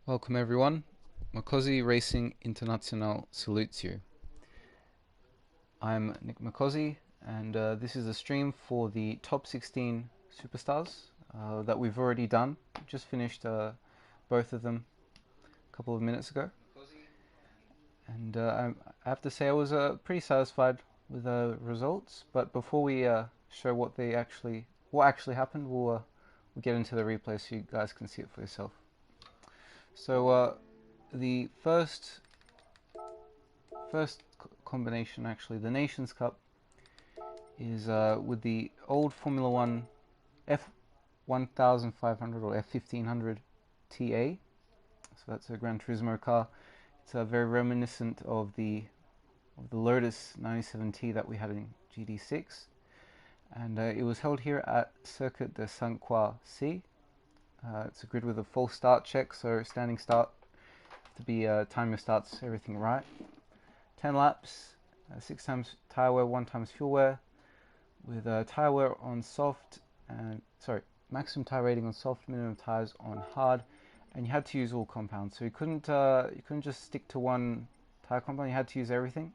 Welcome everyone. Makozi Racing Internacional salutes you. I'm Nick Makozi, and this is a stream for the top 16 superstars that we've already done. Just finished both of them a couple of minutes ago, and I have to say I was pretty satisfied with the results. But before we show what actually happened, we'll get into the replay so you guys can see it for yourself. So the first combination, actually, the Nations Cup, is with the old Formula One F1500 or F1500 TA. So that's a Gran Turismo car. It's very reminiscent of the Lotus 97T that we had in GT6, and it was held here at Circuit de Saint Croix C. It's a grid with a full start check, so standing start to be time your starts, everything right. 10 laps, 6 times tire wear, 1 times fuel wear, with tire wear on soft and maximum tire rating on soft, minimum tires on hard, and you had to use all compounds. So you couldn't just stick to one tire compound. You had to use everything.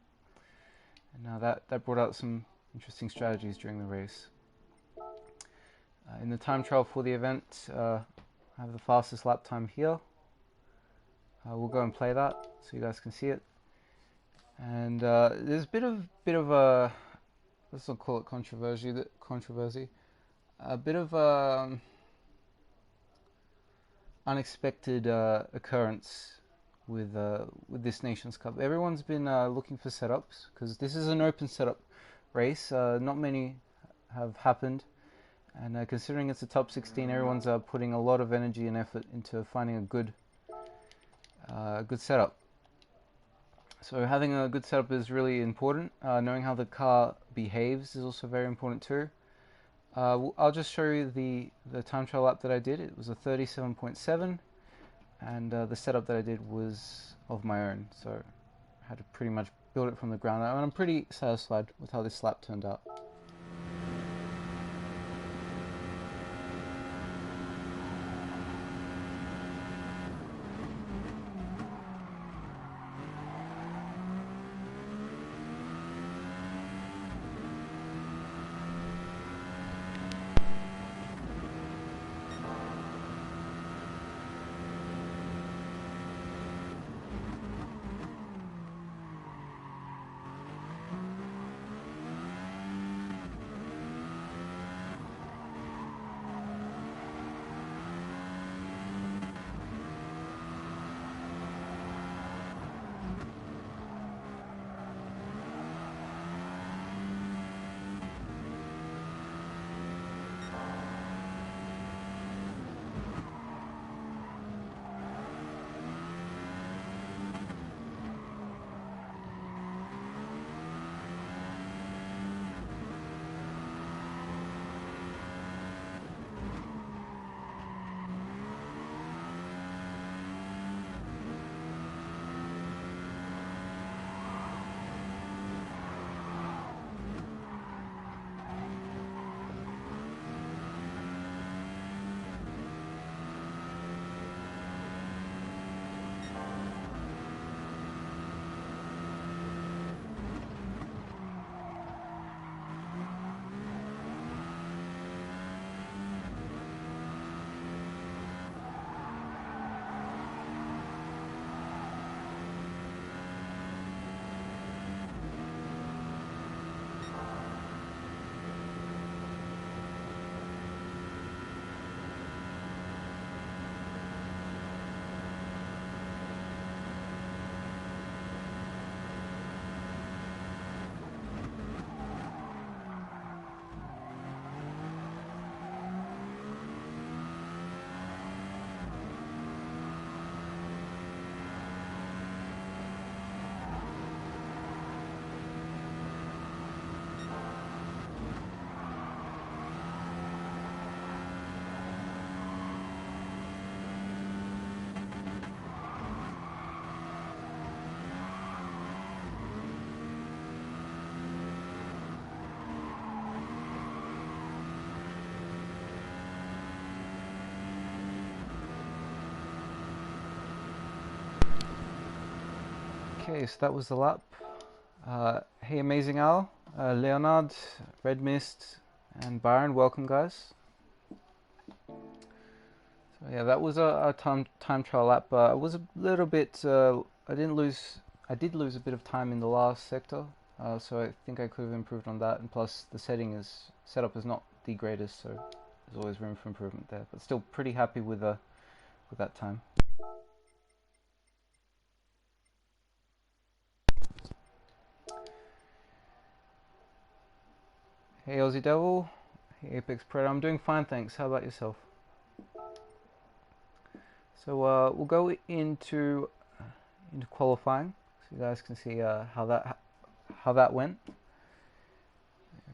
And now that brought out some interesting strategies during the race. In the time trial for the event, I have the fastest lap time here. We'll go and play that so you guys can see it. And there's a bit of a, let's not call it controversy. A bit of unexpected occurrence with this Nations Cup. Everyone's been looking for setups because this is an open setup race. Not many have happened, and considering it's a top 16, everyone's putting a lot of energy and effort into finding a good setup. So having a good setup is really important. Knowing how the car behaves is also very important too. I'll just show you the time trial lap that I did. It was a 37.7, and the setup that I did was of my own, so I had to pretty much build it from the ground up, and I'm pretty satisfied with how this lap turned out. Okay, so that was the lap. Hey, Amazing Al, Leonard, Red Mist, and Byron, welcome guys. So yeah, that was a time trial lap. It was a little bit. I did lose a bit of time in the last sector, so I think I could have improved on that. And plus, the setup is not the greatest, so there's always room for improvement there. But still, pretty happy with that time. Hey Aussie Devil, hey Apex Predator, I'm doing fine thanks, how about yourself? So we'll go into qualifying, so you guys can see how that went.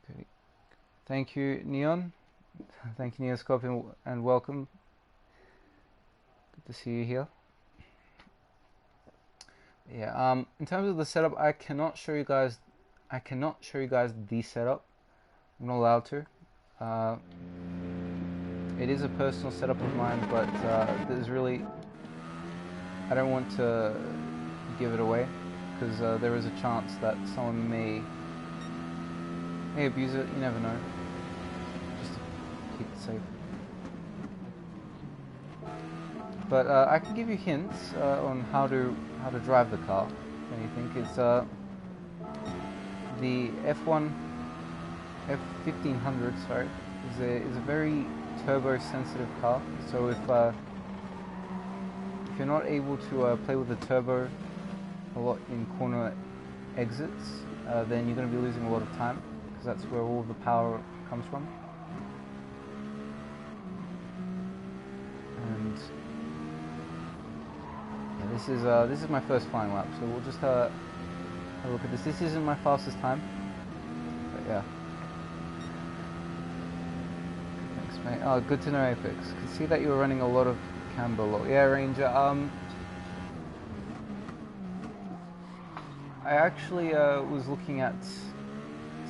Okay, thank you Neon, thank you Neoscope, and welcome. Good to see you here. Yeah, in terms of the setup, I cannot show you guys the setup. I'm not allowed to. It is a personal setup of mine, but I don't want to give it away, because there is a chance that someone may abuse it. You never know. Just to keep it safe. But I can give you hints on how to drive the car. If anything, it's the F1500, sorry, is a very turbo sensitive car. So if you're not able to play with the turbo a lot in corner exits, then you're going to be losing a lot of time, because that's where all the power comes from. And yeah, this is my first flying lap, so we'll just have a look at this. This isn't my fastest time, but yeah. Oh, good to know, Apex. Could see that you were running a lot of camber. Yeah, Ranger. I actually was looking at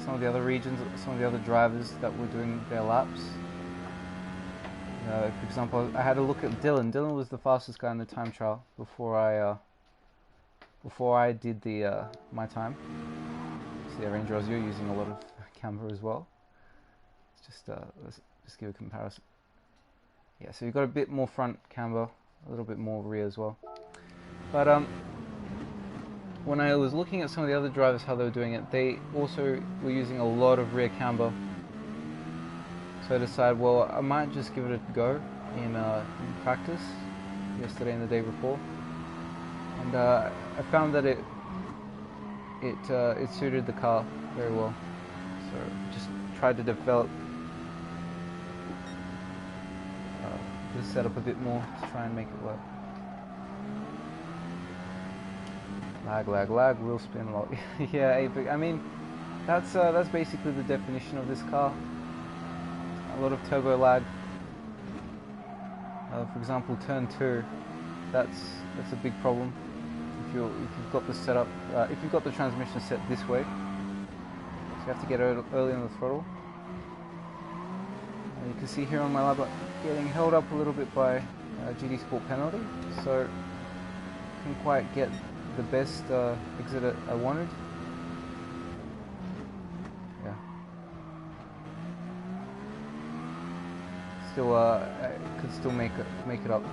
some of the other regions, some of the other drivers that were doing their laps. For example, I had a look at Dylan. Dylan was the fastest guy in the time trial before I did my time. See, Ranger Oz, you're using a lot of camber as well. It's just let's just give a comparison. Yeah, so you've got a bit more front camber, a little bit more rear as well. But when I was looking at some of the other drivers, how they were doing it, they also were using a lot of rear camber. So I decided, well, I might just give it a go in practice yesterday and the day before, and I found that it suited the car very well. So just tried to develop the setup a bit more to try and make it work. Lag, wheel spin lock. Yeah, Apex. I mean, that's basically the definition of this car. A lot of turbo lag. For example, turn 2. That's a big problem. If you've got the setup, if you've got the transmission set this way, so you have to get early on the throttle. You can see here on my lap, getting held up a little bit by GT Sport penalty, so couldn't quite get the best exit I wanted. Yeah. Still, I could still make it up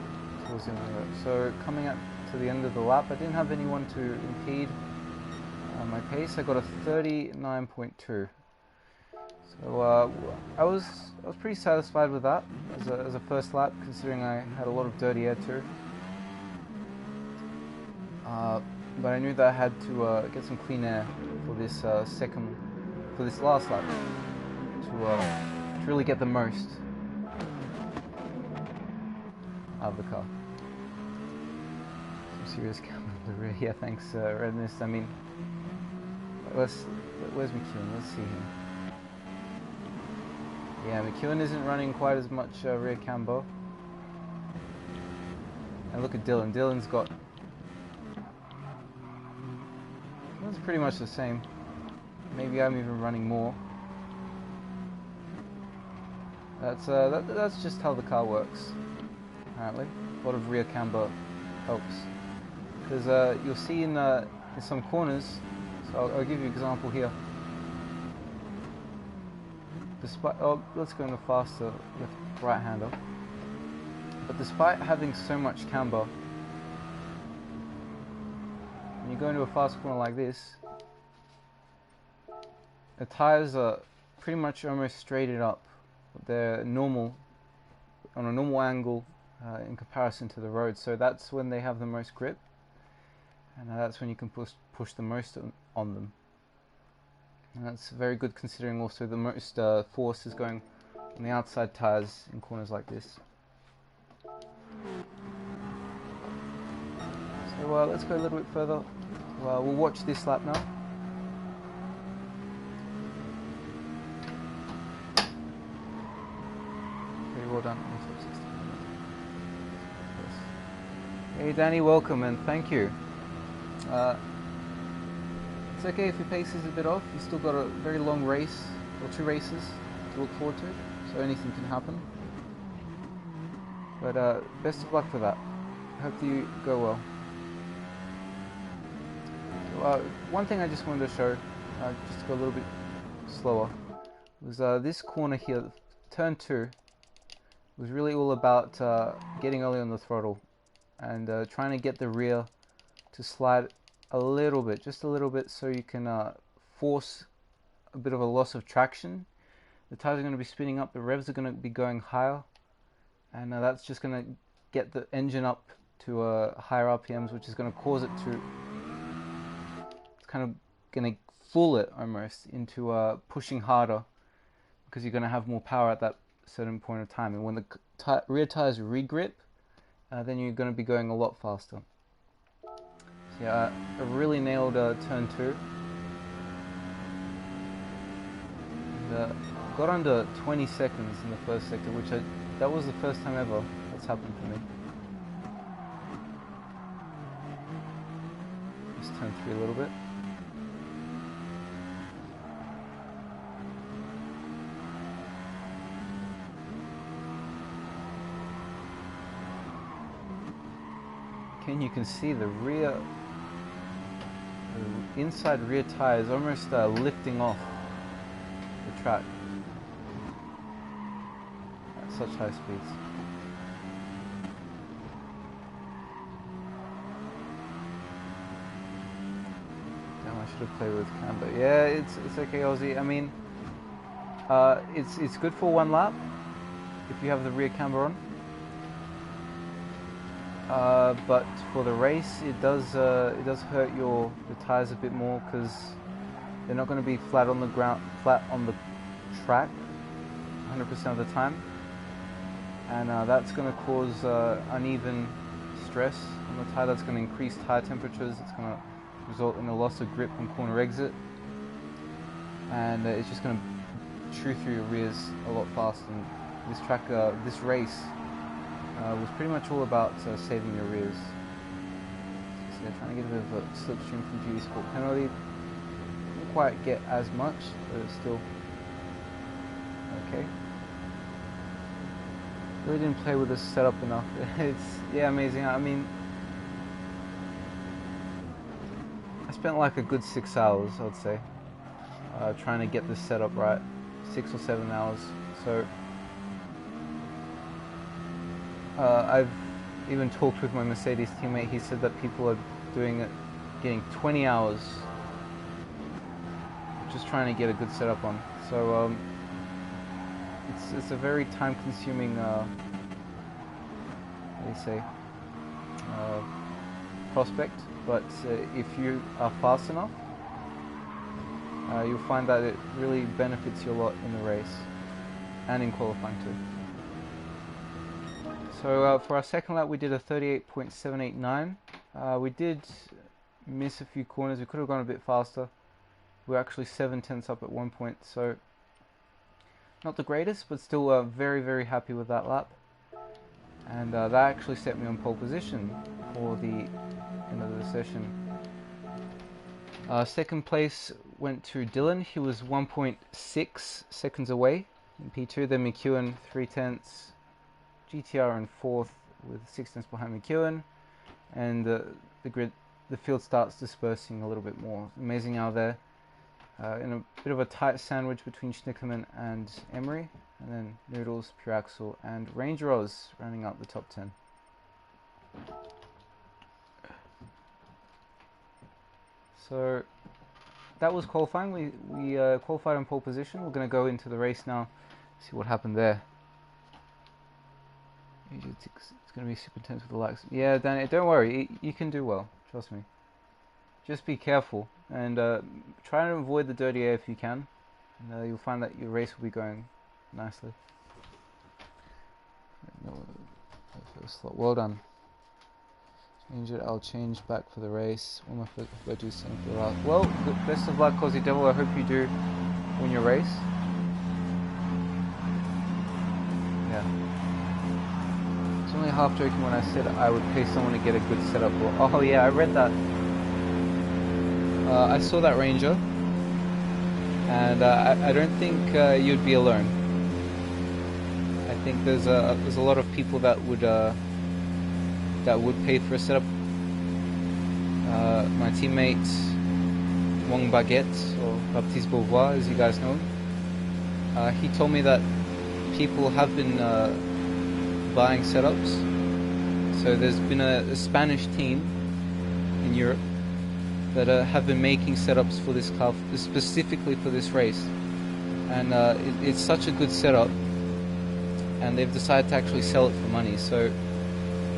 towards the end of the lap. So coming up to the end of the lap, I didn't have anyone to impede my pace. I got a 39.2. So I was pretty satisfied with that as a first lap, considering I had a lot of dirty air too. But I knew that I had to get some clean air for this last lap to really get the most out of the car. Some serious camera in the rear. Yeah, thanks, Red Mist. I mean, where's McEwen? Let's see him. Yeah, McEwen isn't running quite as much rear camber. And look at Dylan. Dylan's got... It's pretty much the same. Maybe I'm even running more. That's just how the car works. Apparently, a lot of rear camber helps, because you'll see in in some corners, so I'll give you an example here. Despite, let's go in the faster right-hander. But despite having so much camber, when you go into a fast corner like this, the tires are pretty much almost straightened up. They're normal, on a normal angle in comparison to the road. So that's when they have the most grip, and that's when you can push the most on them. And that's very good considering also the most force is going on the outside tires in corners like this. So let's go a little bit further. We'll watch this lap now. Very well done. Hey Danny, welcome and thank you. It's okay if your pace is a bit off. You've still got a very long race, or 2 races to look forward to, so anything can happen. But best of luck for that. Hope you go well. So, one thing I just wanted to show, just to go a little bit slower, was this corner here, turn 2, was really all about getting early on the throttle and trying to get the rear to slide a little bit, just a little bit, so you can force a bit of a loss of traction. The tires are going to be spinning up, the revs are going to be going higher, and that's just going to get the engine up to higher RPMs, which is going to cause it to, it's kind of going to fool it almost into pushing harder, because you're going to have more power at that certain point of time. And when the rear tires regrip, then you're going to be going a lot faster. So yeah, I really nailed turn 2. And, got under 20 seconds in the first sector, which that was the first time ever that's happened for me. Just turn 3 a little bit. And you can see the inside rear tire is almost lifting off the track at such high speeds. Damn, I should have played with camber. Yeah, it's okay, Aussie. I mean, it's good for 1 lap if you have the rear camber on. But for the race, it does hurt the tires a bit more, because they're not going to be flat on the ground, flat on the track 100% of the time, and that's going to cause uneven stress on the tire. That's going to increase tire temperatures. It's going to result in a loss of grip on corner exit, and it's just going to chew through your rears a lot faster. And this race was pretty much all about saving your rears. So they're trying to get a bit of a slipstream from GT Sport penalty. Didn't quite get as much, but it's still okay. Really didn't play with this setup enough. It's, yeah, amazing. I mean, I spent like a good 6 hours, I'd say, trying to get this setup right. 6 or 7 hours. So I've even talked with my Mercedes teammate. He said that people are doing it, getting 20 hours just trying to get a good setup on. So it's a very time-consuming, what do you say, prospect. But if you are fast enough, you'll find that it really benefits you a lot in the race and in qualifying too. So for our second lap, we did a 38.789. We did miss a few corners. We could have gone a bit faster. We were actually 7/10 up at one point, so not the greatest, but still very, very happy with that lap. And that actually set me on pole position for the end of the session. Second place went to Dylan. He was 1.6 seconds away in P2. Then McEwen 3/10. GTR in 4th with 6 tenths behind McEwen, and the grid the field starts dispersing a little bit more. Amazing how they're in a bit of a tight sandwich between Schnickerman and Emery, and then Noodles, Pure Axel, and Range Roz rounding out the top 10. So that was qualifying. We qualified on pole position. We're going to go into the race now, see what happened there. It's going to be super intense with the likes. Yeah, Danny, don't worry. You can do well. Trust me. Just be careful and try and avoid the dirty air if you can. And you'll find that your race will be going nicely. Well done. Change it. I'll change back for the race. What am I do something for the last? Well, best of luck, Aussie Devil. I hope you do win your race. Yeah. It's only half joking when I said I would pay someone to get a good setup. Oh yeah, I read that. I saw that Ranger, and I don't think you'd be alone. I think there's a lot of people that would pay for a setup. My teammate Wong Baguette, or Baptiste Beauvoir, as you guys know him, he told me that people have been buying setups. So there's been a Spanish team in Europe that have been making setups for this car, specifically for this race, and it's such a good setup, and they've decided to actually sell it for money. So,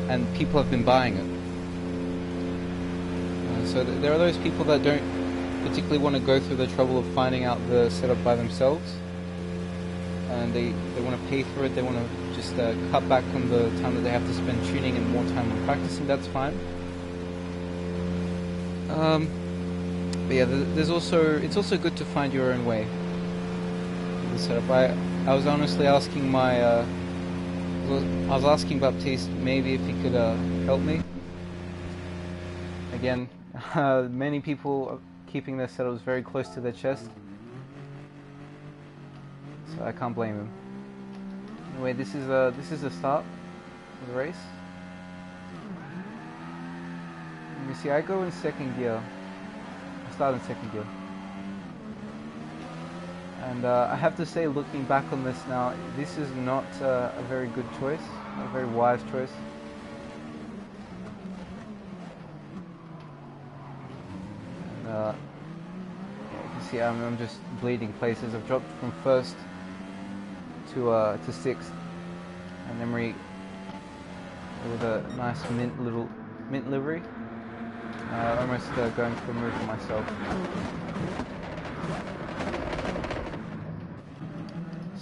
and people have been buying it. So there are those people that don't particularly want to go through the trouble of finding out the setup by themselves, and they want to pay for it. They want to just cut back on the time that they have to spend tuning and more time on practicing. That's fine. But yeah, it's also good to find your own way with the setup. I was honestly asking I was asking Baptiste maybe if he could help me. Again, many people are keeping their setups very close to their chest, so I can't blame him. Anyway, this is the start of the race. You see, I go in second gear. I start in second gear. And I have to say, looking back on this now, this is not a very good choice, a very wise choice. And yeah, you can see I'm just bleeding places. I've dropped from first to sixth, and Emery with a nice mint livery. Almost going for a move for myself.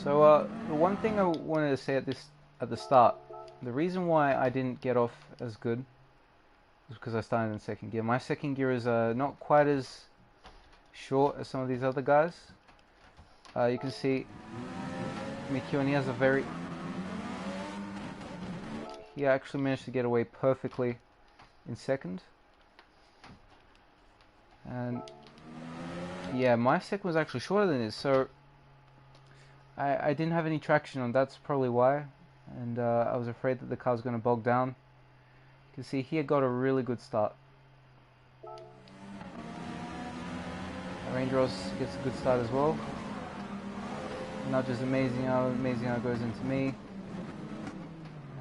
So the one thing I wanted to say at the start, the reason why I didn't get off as good was because I started in second gear. My second gear is not quite as short as some of these other guys. You can see McEwen, he actually managed to get away perfectly in second. And yeah, my second was actually shorter than his, so I didn't have any traction on. That's probably why, and I was afraid that the car was going to bog down. You can see he had got a really good start. Range Roz gets a good start as well. Not just amazing how it goes into me,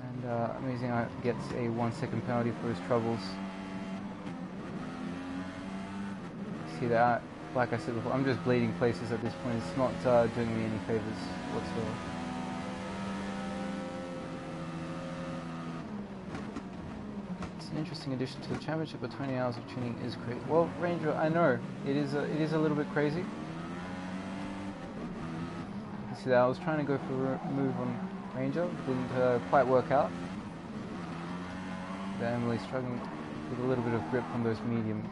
and amazing how it gets a 1 second penalty for his troubles. See that, like I said before, I'm just bleeding places at this point. It's not doing me any favors whatsoever. It's an interesting addition to the championship, but 20 hours of tuning is crazy. Well, Ranger, I know it is a little bit crazy. You can see that I was trying to go for a move on Ranger, didn't quite work out. But Emily's struggling with a little bit of grip on those mediums.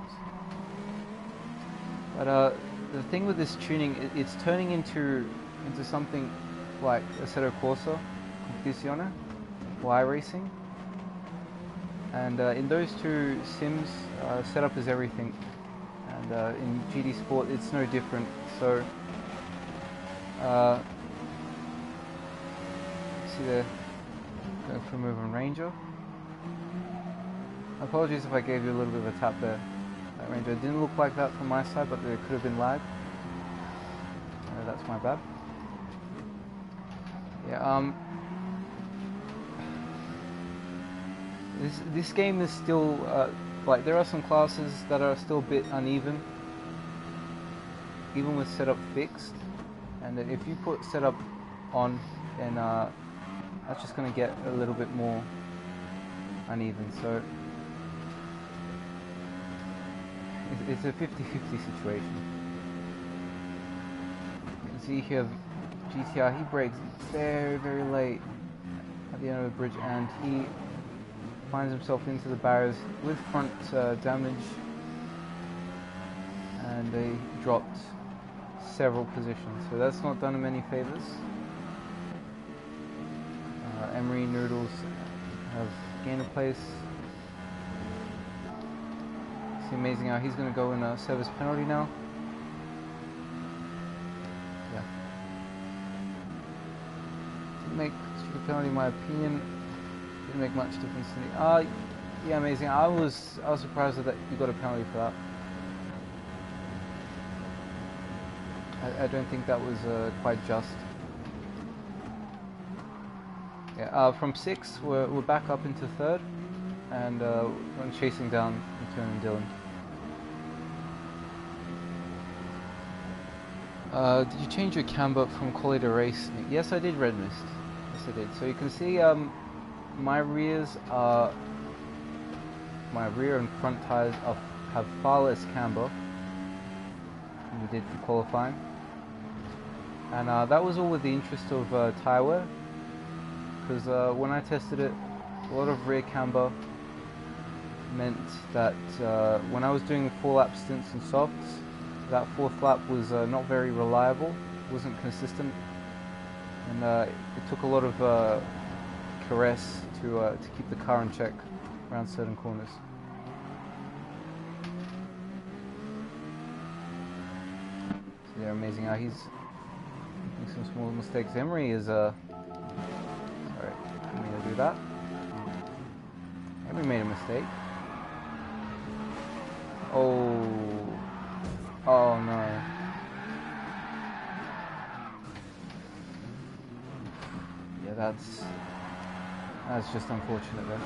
But the thing with this tuning, it's turning into something like Assetto Corsa, Competizione, or iRacing. And in those two sims, setup is everything. And in GT Sport, it's no different. So, see there, going for a move on Ranger. Apologies if I gave you a little bit of a tap there. That Ranger, it didn't look like that from my side, but there could have been lag. That's my bad. Yeah, this game is still, like, there are some classes that are still a bit uneven, even with setup fixed, and if you put setup on, then that's just going to get a little bit more uneven, so it's a 50-50 situation. You can see here GTR, he brakes very, very late at the end of the bridge, and he finds himself into the barriers with front damage, and they dropped several positions, so that's not done him any favors. Emery Noodles have gained a place. It's amazing how he's going to go in a service penalty now. Yeah. Didn't make a penalty in my opinion. Didn't make much difference to me. Yeah, amazing. I was surprised that you got a penalty for that. I don't think that was quite just. Yeah, from 6th, we're back up into 3rd, and we're chasing down McKeown and Dylan. Did you change your camber from quali to race? Yes, I did, Red Mist. Yes, I did. So you can see my rear and front tires have far less camber than we did for qualifying, and that was all with the interest of tyre wear. Because when I tested it, a lot of rear camber meant that when I was doing 4-lap stints and softs, that 4th lap was not very reliable, wasn't consistent, and it took a lot of caress to keep the car in check around certain corners. So yeah, amazing how he's making some small mistakes. Emery is I'm going to do that. Emery made a mistake. Oh no. Yeah, that's just unfortunate there.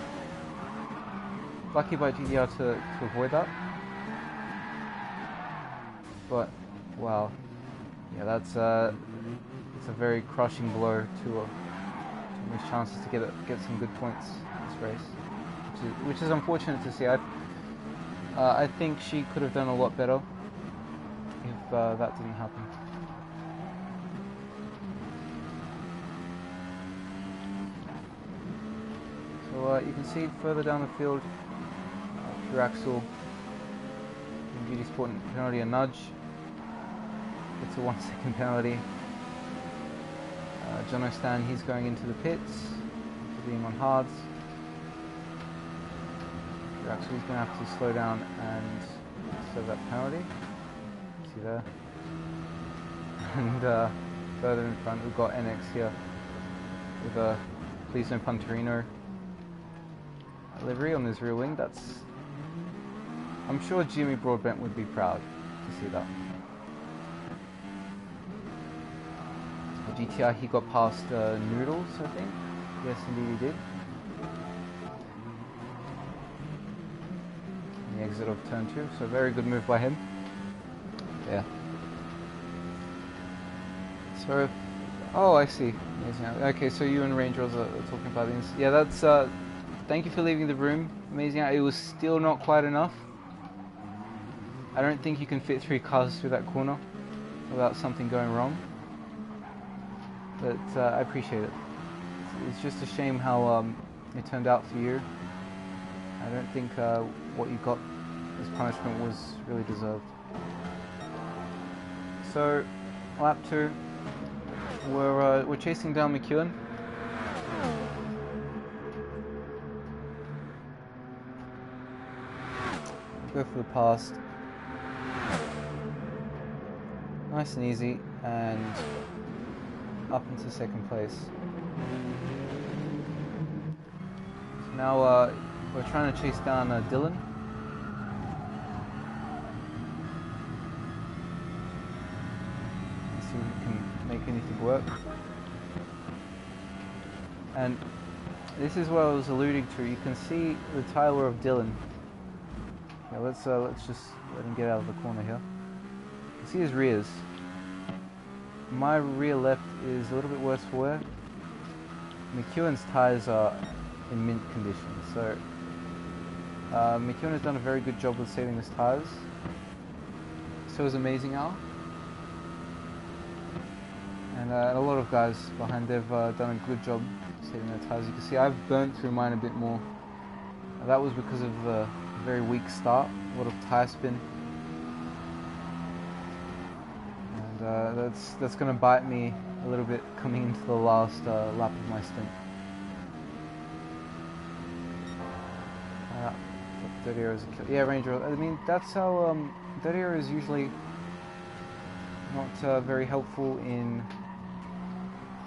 Lucky by GTR to avoid that. But wow, yeah, that's it's a very crushing blow to his chances to get some good points in this race, which is unfortunate to see. I think she could have done a lot better if that didn't happen. So you can see further down the field, pure axle and GT Sport penalty, a nudge. It's a 1-second penalty. John O'Stan, he's going into the pits for being on hards. So he's going to have to slow down and serve that penalty. See there. And further in front, we've got NX here with a Please No Punterino livery on his rear wing. I'm sure Jimmy Broadbent would be proud to see that. GTR, he got past Noodles, I think. Yes, indeed he did. In the exit of turn 2, so very good move by him. Yeah. So, oh, I see. Amazing. Okay, so you and Rangers are talking about this. Yeah, that's. Thank you for leaving the room. Amazing. It was still not quite enough. I don't think you can fit 3 cars through that corner without something going wrong. But I appreciate it. It's just a shame how it turned out for you. I don't think what you got as punishment was really deserved. So, lap 2, we're chasing down McKeown. Go for the pass. Nice and easy, and up into 2nd place. So now We're trying to chase down Dylan. Let's see if we can make anything work. And this is what I was alluding to. You can see the tire wear of Dylan. Yeah, let's just let him get out of the corner here. You can see his rears. My rear left is a little bit worse for wear. McEwen's tires are in mint condition, so McEwen has done a very good job with saving his tires. So is Amazing Hour. And a lot of guys behind they've done a good job saving their tires. You can see I've burnt through mine a bit more. That was because of a very weak start, a lot of tire spin. And that's going to bite me a little bit coming into the last lap of my stint. Dirty air is a kill. Yeah, Ranger. I mean, that's how dirty air is usually not very helpful in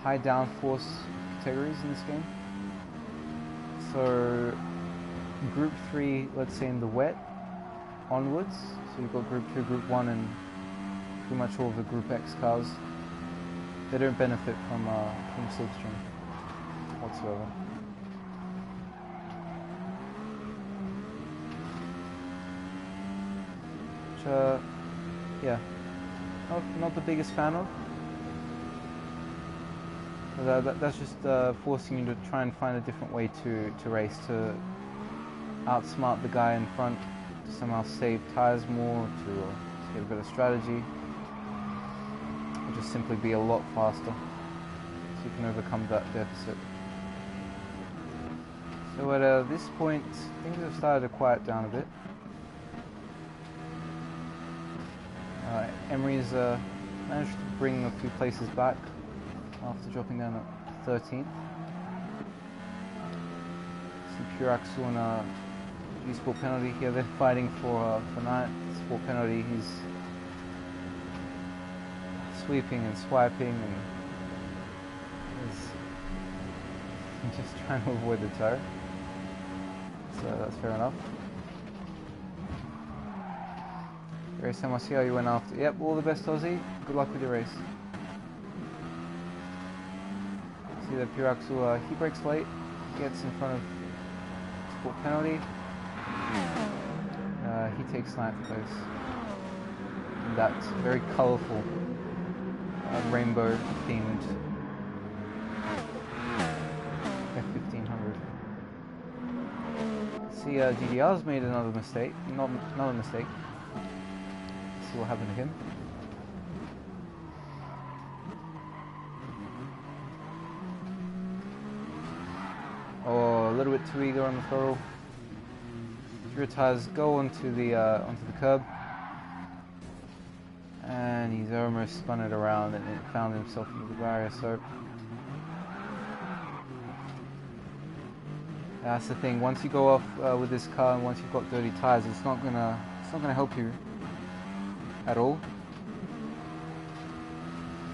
high downforce categories in this game. So Group 3, let's say in the wet onwards. So you've got Group 2, Group 1, and pretty much all of the Group X cars. They don't benefit from slipstream whatsoever. Which, yeah, not the biggest fan of. But that's just forcing you to try and find a different way to race, to outsmart the guy in front, to somehow save tires more, to get a better strategy, or just simply be a lot faster, so you can overcome that deficit. So at this point, things have started to quiet down a bit. Emery's managed to bring a few places back after dropping down at 13th. See Pure Axel and sport penalty here. They're fighting for 9th sport penalty. He's sweeping and swiping and he's just trying to avoid the toe. So that's fair enough. Race time, I see how you went after. Yep, all the best, Aussie. Good luck with your race. See that Pure Axel, he breaks late, gets in front of sport penalty. He takes 9th place. And that's very colourful, rainbow themed F1500. See, GDR's made another mistake. Not a mistake. See what happened to him. Oh, a little bit too eager on the throttle. Rear tires go onto the curb, and he's almost spun it around and it found himself into the barrier. So that's the thing. Once you go off with this car, and once you've got dirty tires, it's not gonna help you at all.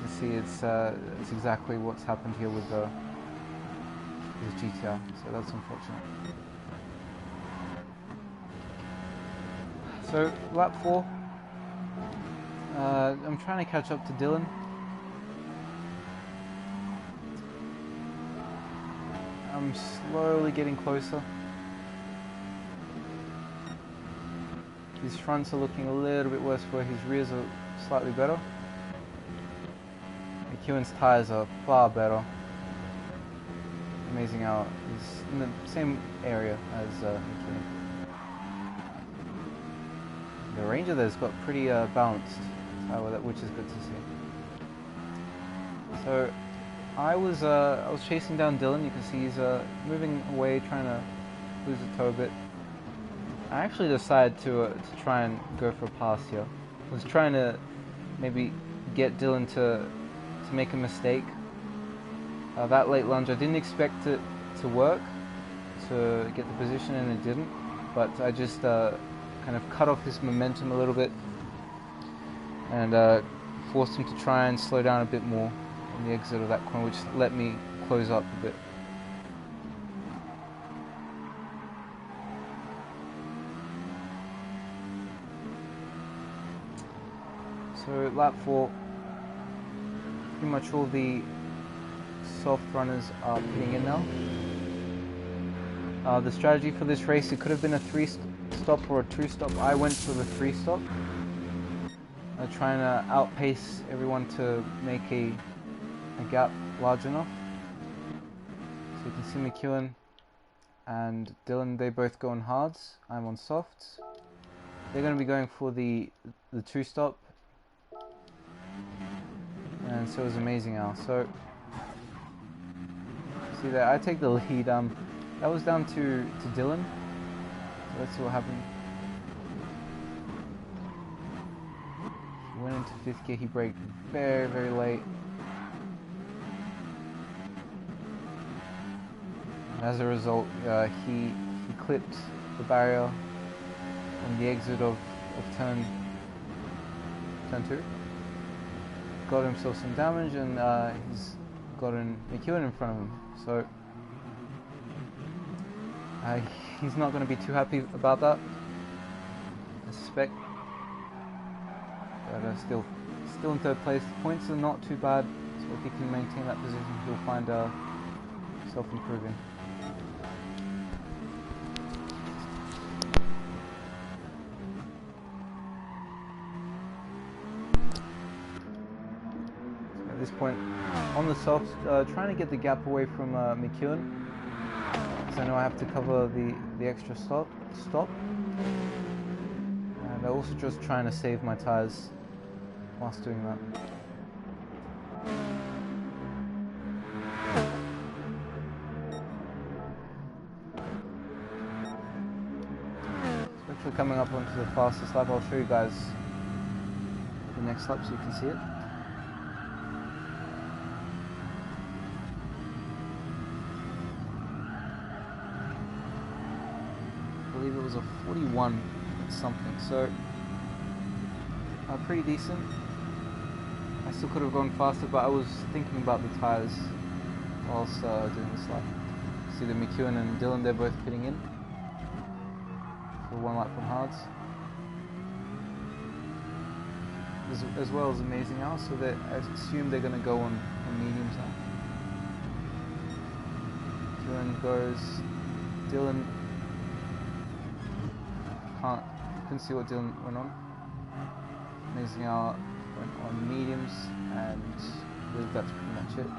You see, it's exactly what's happened here with GTR. So that's unfortunate. So lap 4. I'm trying to catch up to Dylan. I'm slowly getting closer. His fronts are looking a little bit worse where his rears are slightly better. McEwen's tires are far better. Amazing how he's in the same area as McEwen. The Ranger there's got pretty balanced tire, which is good to see. So I was chasing down Dylan. You can see he's moving away, trying to lose the toe a bit. I actually decided to try and go for a pass here. I was trying to maybe get Dylan to make a mistake. That late lunge, I didn't expect it to work, to get the position, and it didn't. But I just kind of cut off his momentum a little bit and forced him to try and slow down a bit more on the exit of that corner, which let me close up a bit. So lap 4, pretty much all the soft runners are pitting in now. The strategy for this race, it could have been a 3-stop or a 2-stop. I went for the 3-stop. Trying to outpace everyone to make a gap large enough. So you can see McEwen and Dylan, they both go on hards. I'm on softs. They're going to be going for the 2-stop. And so is Amazing Al. So see there, I take the lead. That was down to Dylan. So let's see what happened. He went into 5th gear. He braked very, very late. And as a result, he clipped the barrier on the exit of turn 2. Got himself some damage, and he's gotten McEwen in front of him. So he's not going to be too happy about that, I suspect. But still in 3rd place. The points are not too bad, so if he can maintain that position, he'll find himself improving. So at this point, on the softs, trying to get the gap away from McEwen. So I know I have to cover the extra stop, and I'm also just trying to save my tyres whilst doing that. So actually coming up onto the fastest lap, I'll show you guys the next lap so you can see it. I believe it was a 41 something, so pretty decent. I still could have gone faster, but I was thinking about the tyres whilst doing this lap. See the McEwen and Dylan, they're both pitting in for 1 lap from hards, as well as Amazing Al, so that I assume they're going to go on mediums now. McEwen goes, Dylan couldn't see what Dylan went on. Amazing Al went on mediums, and I believe that's pretty much it.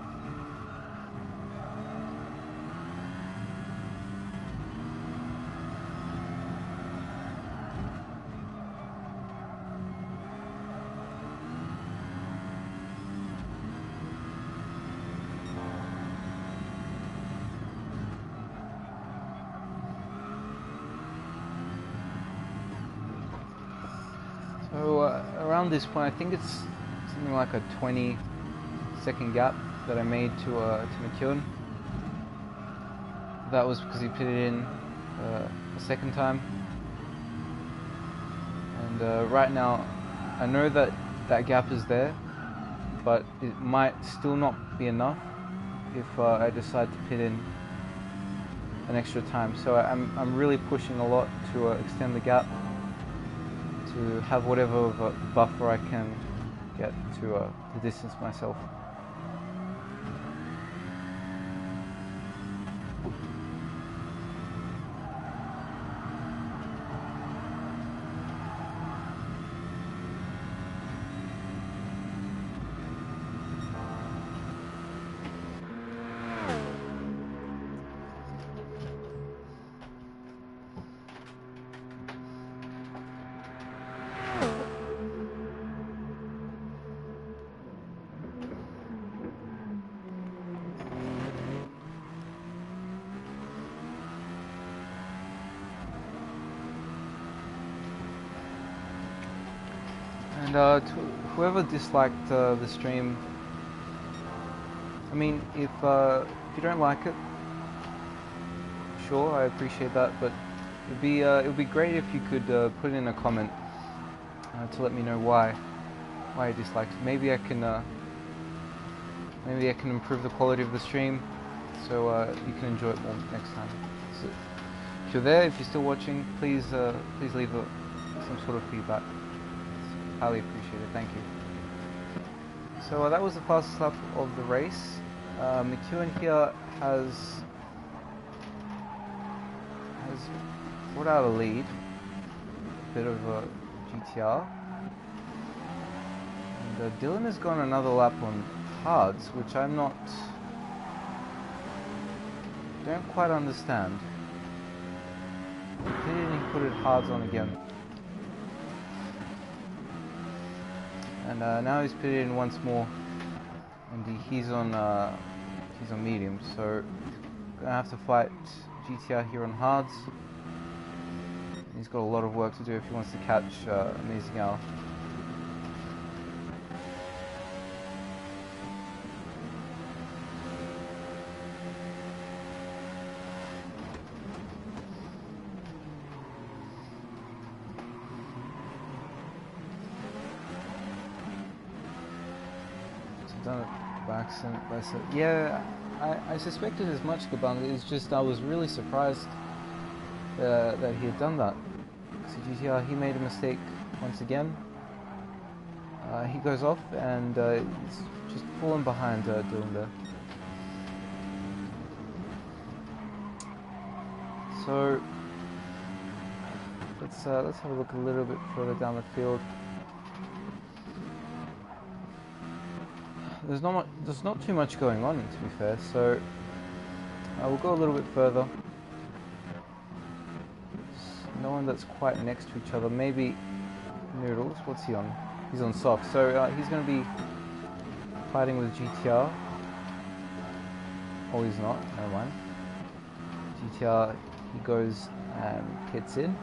So around this point, I think it's something like a 20-second gap that I made to McEwen. That was because he pitted in a second time. And right now, I know that gap is there, but it might still not be enough if I decide to pit in an extra time. So I'm really pushing a lot to extend the gap, to have whatever of a buffer I can get to distance myself. And to whoever disliked the stream, I mean, if you don't like it, sure, I appreciate that, but it would be great if you could put in a comment to let me know why you disliked it. Maybe I can improve the quality of the stream, so you can enjoy it more next time. So if you're there, if you're still watching, please leave some sort of feedback. Highly appreciate it. Thank you. So that was the fastest lap of the race. McEwen here has brought out a lead, a bit of a GTR. And Dylan has gone another lap on hards, which don't quite understand. He put it hards on again. And now he's pitted in once more, and he's on mediums. So gonna have to fight GTR here on hards. He's got a lot of work to do if he wants to catch Amazing Al. Done it by accident. Yeah, I suspected as much, Gaban. It's just I was really surprised that he had done that. So GTR, he made a mistake once again. He goes off and he's just fallen behind Dylan there. So let's have a look a little bit further down the field. There's not too much going on, to be fair, so we'll go a little bit further. No one that's quite next to each other. Maybe Noodles. What's he on? He's on soft, so he's going to be fighting with GTR. Oh, he's not. Never mind. GTR, he goes and hits in.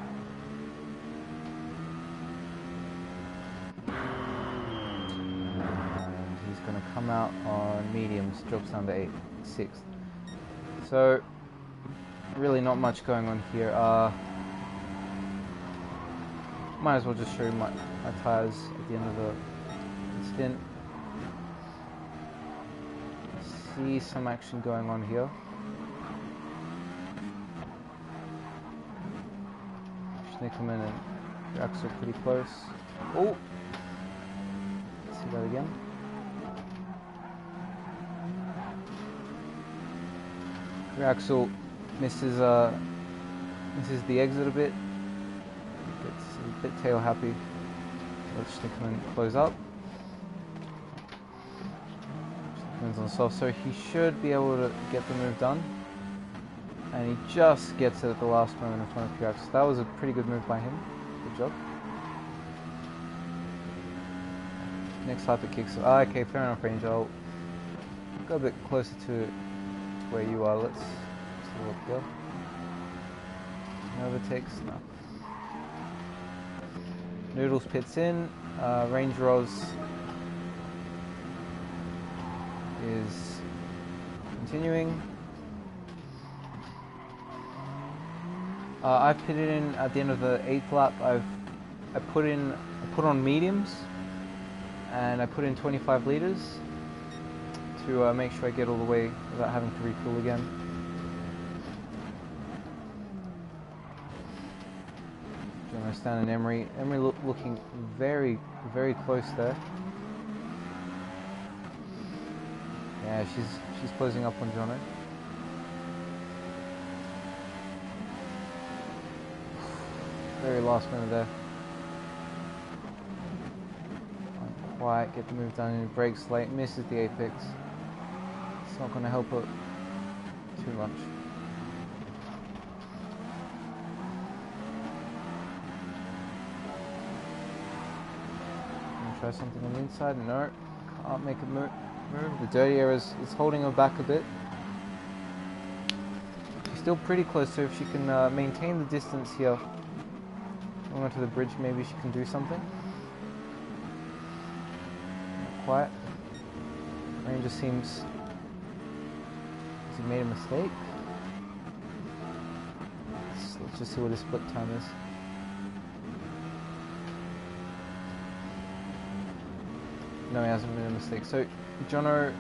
Going to come out on mediums, drops down to 6th. So really not much going on here. Might as well just show you my tyres at the end of the stint. See some action going on here. Schnickerman and Axel pretty close. Oh, let's see that again. Axel misses the exit a bit, gets a bit tail happy. Let's Schnickerman close up. Schnickerman's on soft, so he should be able to get the move done. And he just gets it at the last moment in front of Axel. That was a pretty good move by him. Good job. Next lap it kicks. Okay, fair enough, Ranger. I'll go a bit closer to where you are. Let's look here. No overtakes, no. Noodles pits in. Range Roz is continuing. I've pitted in at the end of the 8th lap. I put on mediums, and I put in 25 liters. To make sure I get all the way without having to refuel again. Jono, Stan and Emery. Emery looking very, very close there. Yeah, she's closing up on Jono. Very last minute there. Can't quite get the move done, and he breaks late, misses the apex. It's not going to help it too much. Gonna try something on the inside. No, can't make a move. The dirty air is holding her back a bit. She's still pretty close, so if she can maintain the distance here, going onto the bridge, maybe she can do something. Not quite. Ranger seems... Has he made a mistake? Let's just see what his split time is. No, he hasn't made a mistake. So, Jono,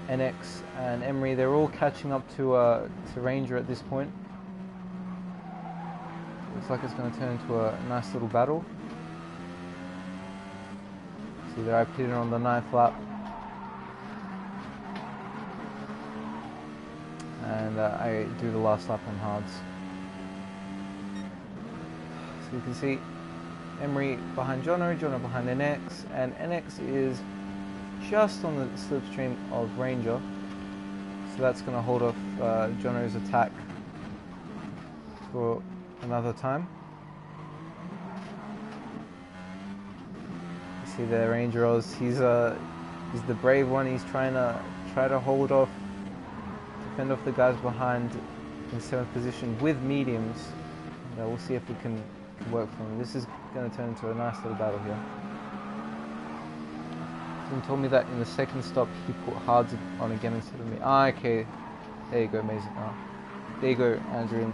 NX, and Emery, they're all catching up to Ranger at this point. Looks like it's going to turn into a nice little battle. See there, I pitted on the 9th lap. And I do the last lap on hards. So you can see Emery behind Jono, Jono behind NX, and NX is just on the slipstream of Ranger. So that's going to hold off Jono's attack for another time. You see the Ranger Oz, he's the brave one. He's trying to hold off, fend off the guys behind in 7th position with mediums. We'll see if we can work for him. This is going to turn into a nice little battle here. Someone told me that in the 2nd stop he put hards on again instead of me. Okay, there you go, amazing. There you go, Andrew.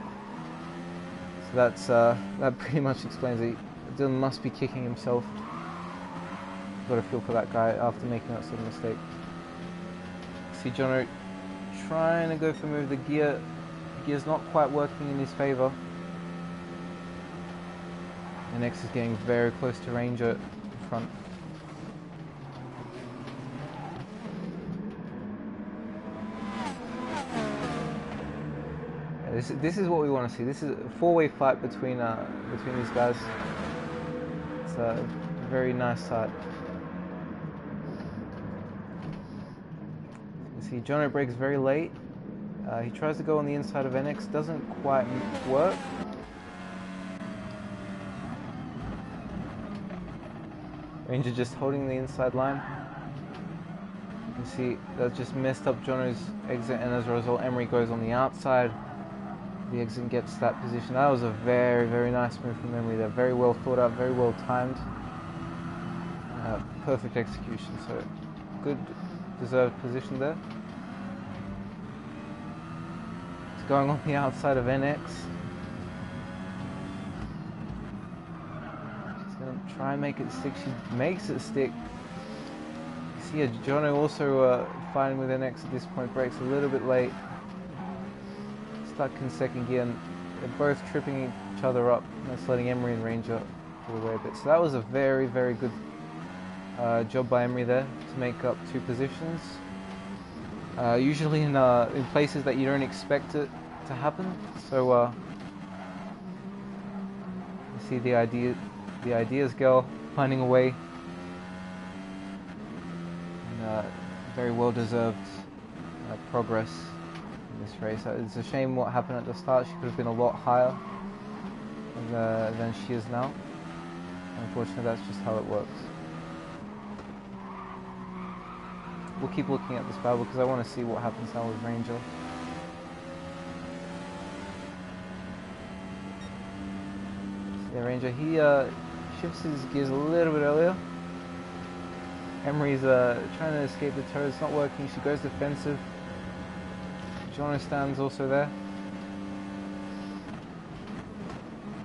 So that's that pretty much explains it. Dylan must be kicking himself. Got a feel for that guy after making that sort of mistake. See Jono trying to go for move. The gear's not quite working in his favour. And X is getting very close to Ranger in front. Yeah, this is what we want to see. This is a 4-way fight between these guys. It's a very nice sight. See, Jono brakes very late. He tries to go on the inside of NX, doesn't quite work. Ranger just holding the inside line. You can see that just messed up Jono's exit, and as a result Emery goes on the outside. The exit gets that position. That was a very, very nice move from Emery there. Very well thought out, very well timed. Perfect execution, so good deserved position there. It's going on the outside of NX. She's going to try and make it stick. She makes it stick. You see Jono also fighting with NX at this point. Brakes a little bit late. Stuck in 2nd gear, and they're both tripping each other up. That's letting Emery and Ranger pull away a bit. So that was a very, very good job by Emery there to make up 2 positions. Usually in places that you don't expect it to happen. So you see the ideas girl finding a way, and very well deserved progress in this race. It's a shame what happened at the start. She could have been a lot higher than she is now. Unfortunately, that's just how it works. We'll keep looking at this battle because I want to see what happens now with Ranger. So yeah, Ranger, he shifts his gears a little bit earlier. Emery's trying to escape the turret. It's not working. She goes defensive. Jono stands also there.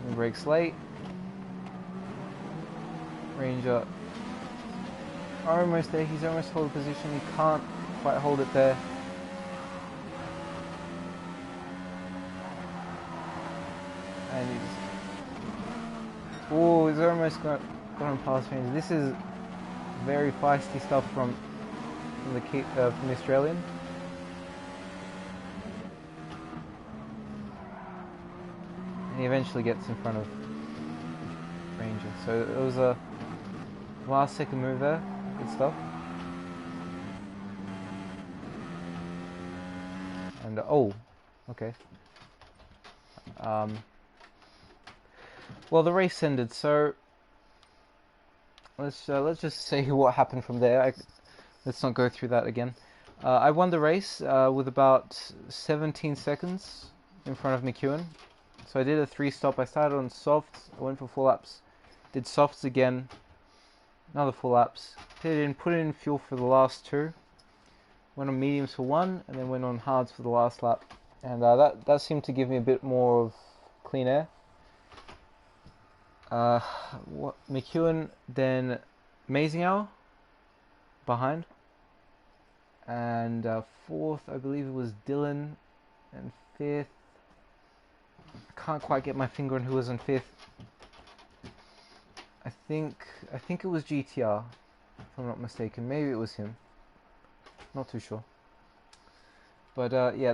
He brakes late. Ranger almost there. He's almost holding position. He can't quite hold it there. And he's almost gone past Ranger. This is very feisty stuff from the Australian. And he eventually gets in front of Ranger. So it was a last second move there. Good stuff. And okay. Well, the race ended, so let's just say what happened from there. Let's not go through that again. I won the race with about 17 seconds in front of McEwen. So I did a 3-stop. I started on softs. I went for 4 laps. Did softs again. Another 4 laps. Put in fuel for the last 2. Went on mediums for 1, and then went on hards for the last lap. And that seemed to give me a bit more of clean air. McEwen, then Amazing Hour behind, and 4th I believe it was Dylan, and 5th can't quite get my finger on who was in 5th. I think it was GTR, if if I'm not mistaken. Maybe it was him. Not too sure. But yeah,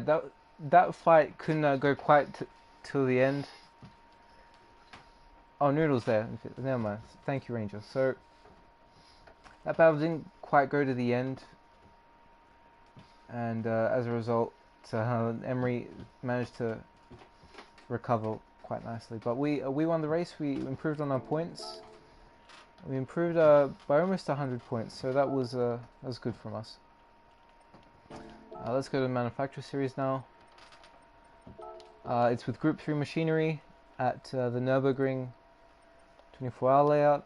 that fight couldn't go quite till the end. Oh, Noodle's there. Never mind. Thank you, Ranger. So that battle didn't quite go to the end, and as a result, Emery managed to recover quite nicely. But we won the race. We improved on our points. We improved by almost 100 points, so that was good from us. Let's go to the Manufacturer Series now. It's with Group 3 machinery at the Nürburgring 24-hour layout.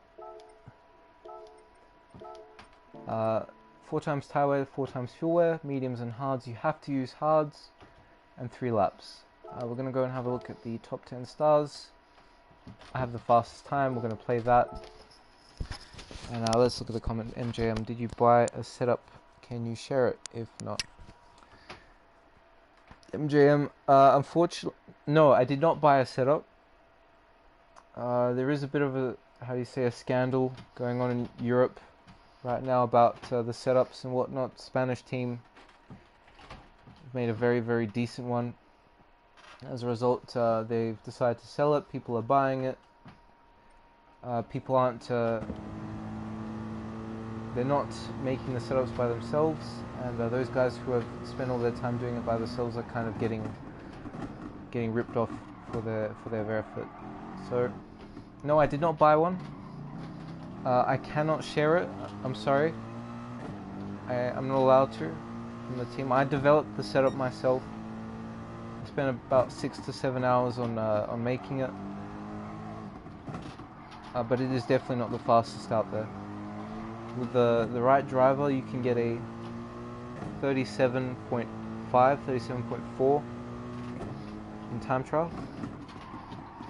4 times tyre wear, 4 times fuel wear, mediums and hards. You have to use hards, and 3 laps. We're going to go and have a look at the top 10 stars. I have the fastest time. We're going to play that. And let's look at the comment. MJM, did you buy a setup? Can you share it? If not, MJM, unfortunately, no, I did not buy a setup. There is a bit of a, a scandal going on in Europe right now about the setups and whatnot. Spanish team made a very, very decent one. As a result, they've decided to sell it. People are buying it. People aren't, they're not making the setups by themselves, and those guys who have spent all their time doing it by themselves are kind of getting ripped off for their effort. So, no, I did not buy one. I cannot share it. I'm sorry. I'm not allowed to from the team. I developed the setup myself. I spent about 6 to 7 hours on making it, but it is definitely not the fastest out there. With the right driver, you can get a 37.5, 37.4 in time trial,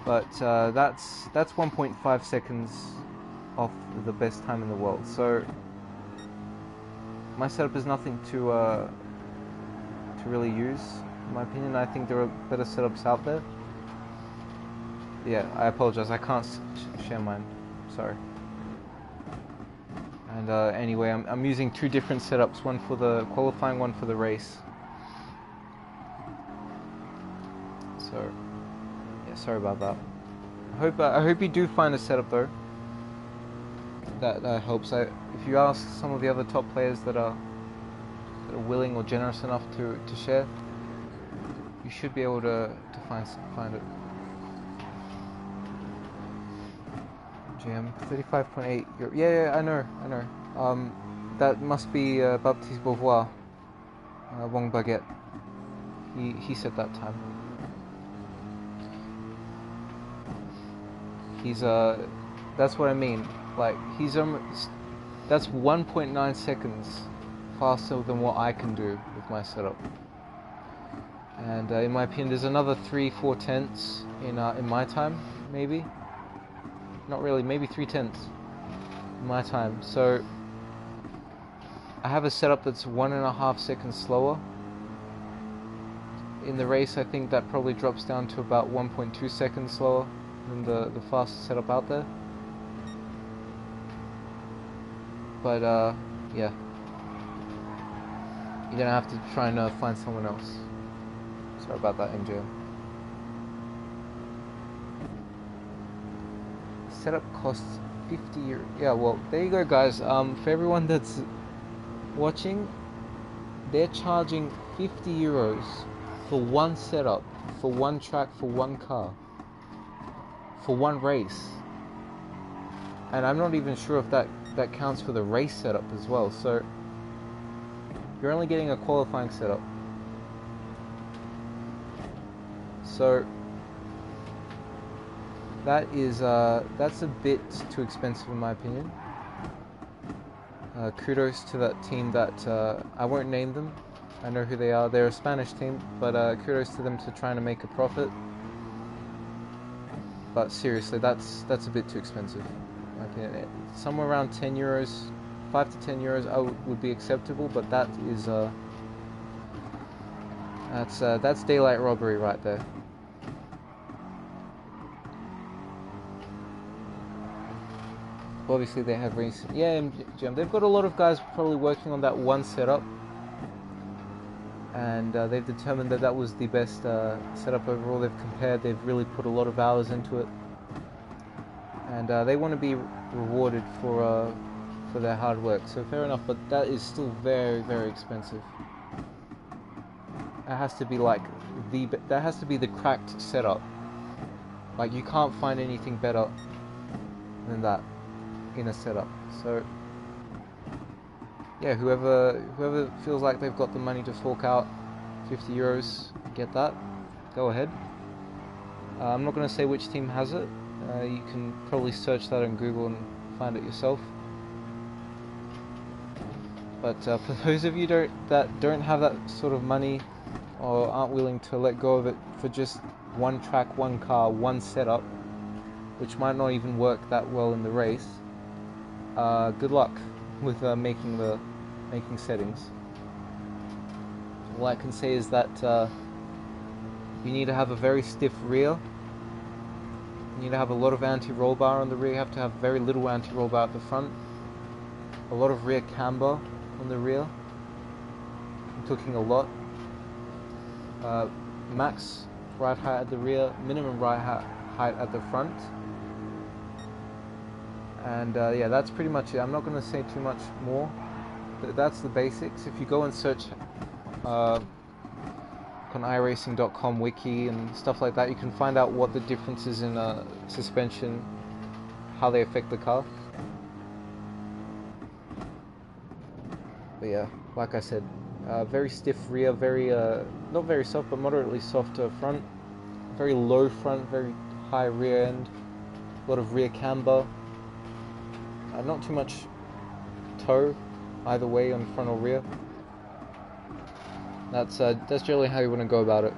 but that's 1.5 seconds off the best time in the world. So my setup is nothing to really use, in my opinion. I think there are better setups out there. Yeah, I apologize. I can't share mine. Sorry. And anyway, I'm using 2 different setups, one for the qualifying, one for the race. So, yeah, sorry about that. I hope you do find a setup though. That helps. If you ask some of the other top players that are willing or generous enough to share, you should be able to find it. GM 35.8. Yeah, I know. That must be Baptiste Beauvoir, Wong Baguette. He said that time. He's that's what I mean. Like he's that's 1.9 seconds faster than what I can do with my setup. And in my opinion, there's another 3-4 tenths in my time, maybe. Not really, maybe 3 tenths in my time. So I have a setup that's 1.5 seconds slower. In the race, I think that probably drops down to about 1.2 seconds slower than the fastest setup out there. But yeah, you're gonna have to try and find someone else. Sorry about that, MJ. Setup costs 50 euros. Yeah, well, there you go, guys. For everyone that's watching, they're charging 50 euros for one setup, for one track, for one car, for one race. And I'm not even sure if that counts for the race setup as well. So you're only getting a qualifying setup. So that's a bit too expensive in my opinion. Kudos to that team that I won't name them. I know who they are. They're a Spanish team, but kudos to them to trying to make a profit. But seriously, that's a bit too expensive. Somewhere around 10 euros, 5 to 10 euros, would be acceptable. But that is that's daylight robbery right there. But obviously they have recent, yeah, MGM. They've got a lot of guys probably working on that one setup, and they've determined that that was the best setup overall. They've compared, they've really put a lot of hours into it, and they want to be rewarded for their hard work. So fair enough, but that is still very, very expensive. That has to be like that has to be the cracked setup. Like, you can't find anything better than that in a setup. So yeah, whoever feels like they've got the money to fork out 50 euros, get that, go ahead. I'm not going to say which team has it. You can probably search that on Google and find it yourself. But for those of you that don't have that sort of money, or aren't willing to let go of it for just one track, one car, one setup, which might not even work that well in the race, good luck with making settings. All I can say is that you need to have a very stiff rear. You need to have a lot of anti-roll bar on the rear. You have to have very little anti-roll bar at the front. A lot of rear camber on the rear. I'm talking a lot. Max ride height at the rear, minimum ride height at the front. And yeah, that's pretty much it. I'm not going to say too much more. That's the basics. If you go and search on iRacing.com wiki and stuff like that, you can find out what the differences in suspension, how they affect the car. But yeah, like I said, very stiff rear, very not very soft, but moderately soft front, very low front, very high rear end, a lot of rear camber, not too much toe either way on front or rear. That's generally how you want to go about it.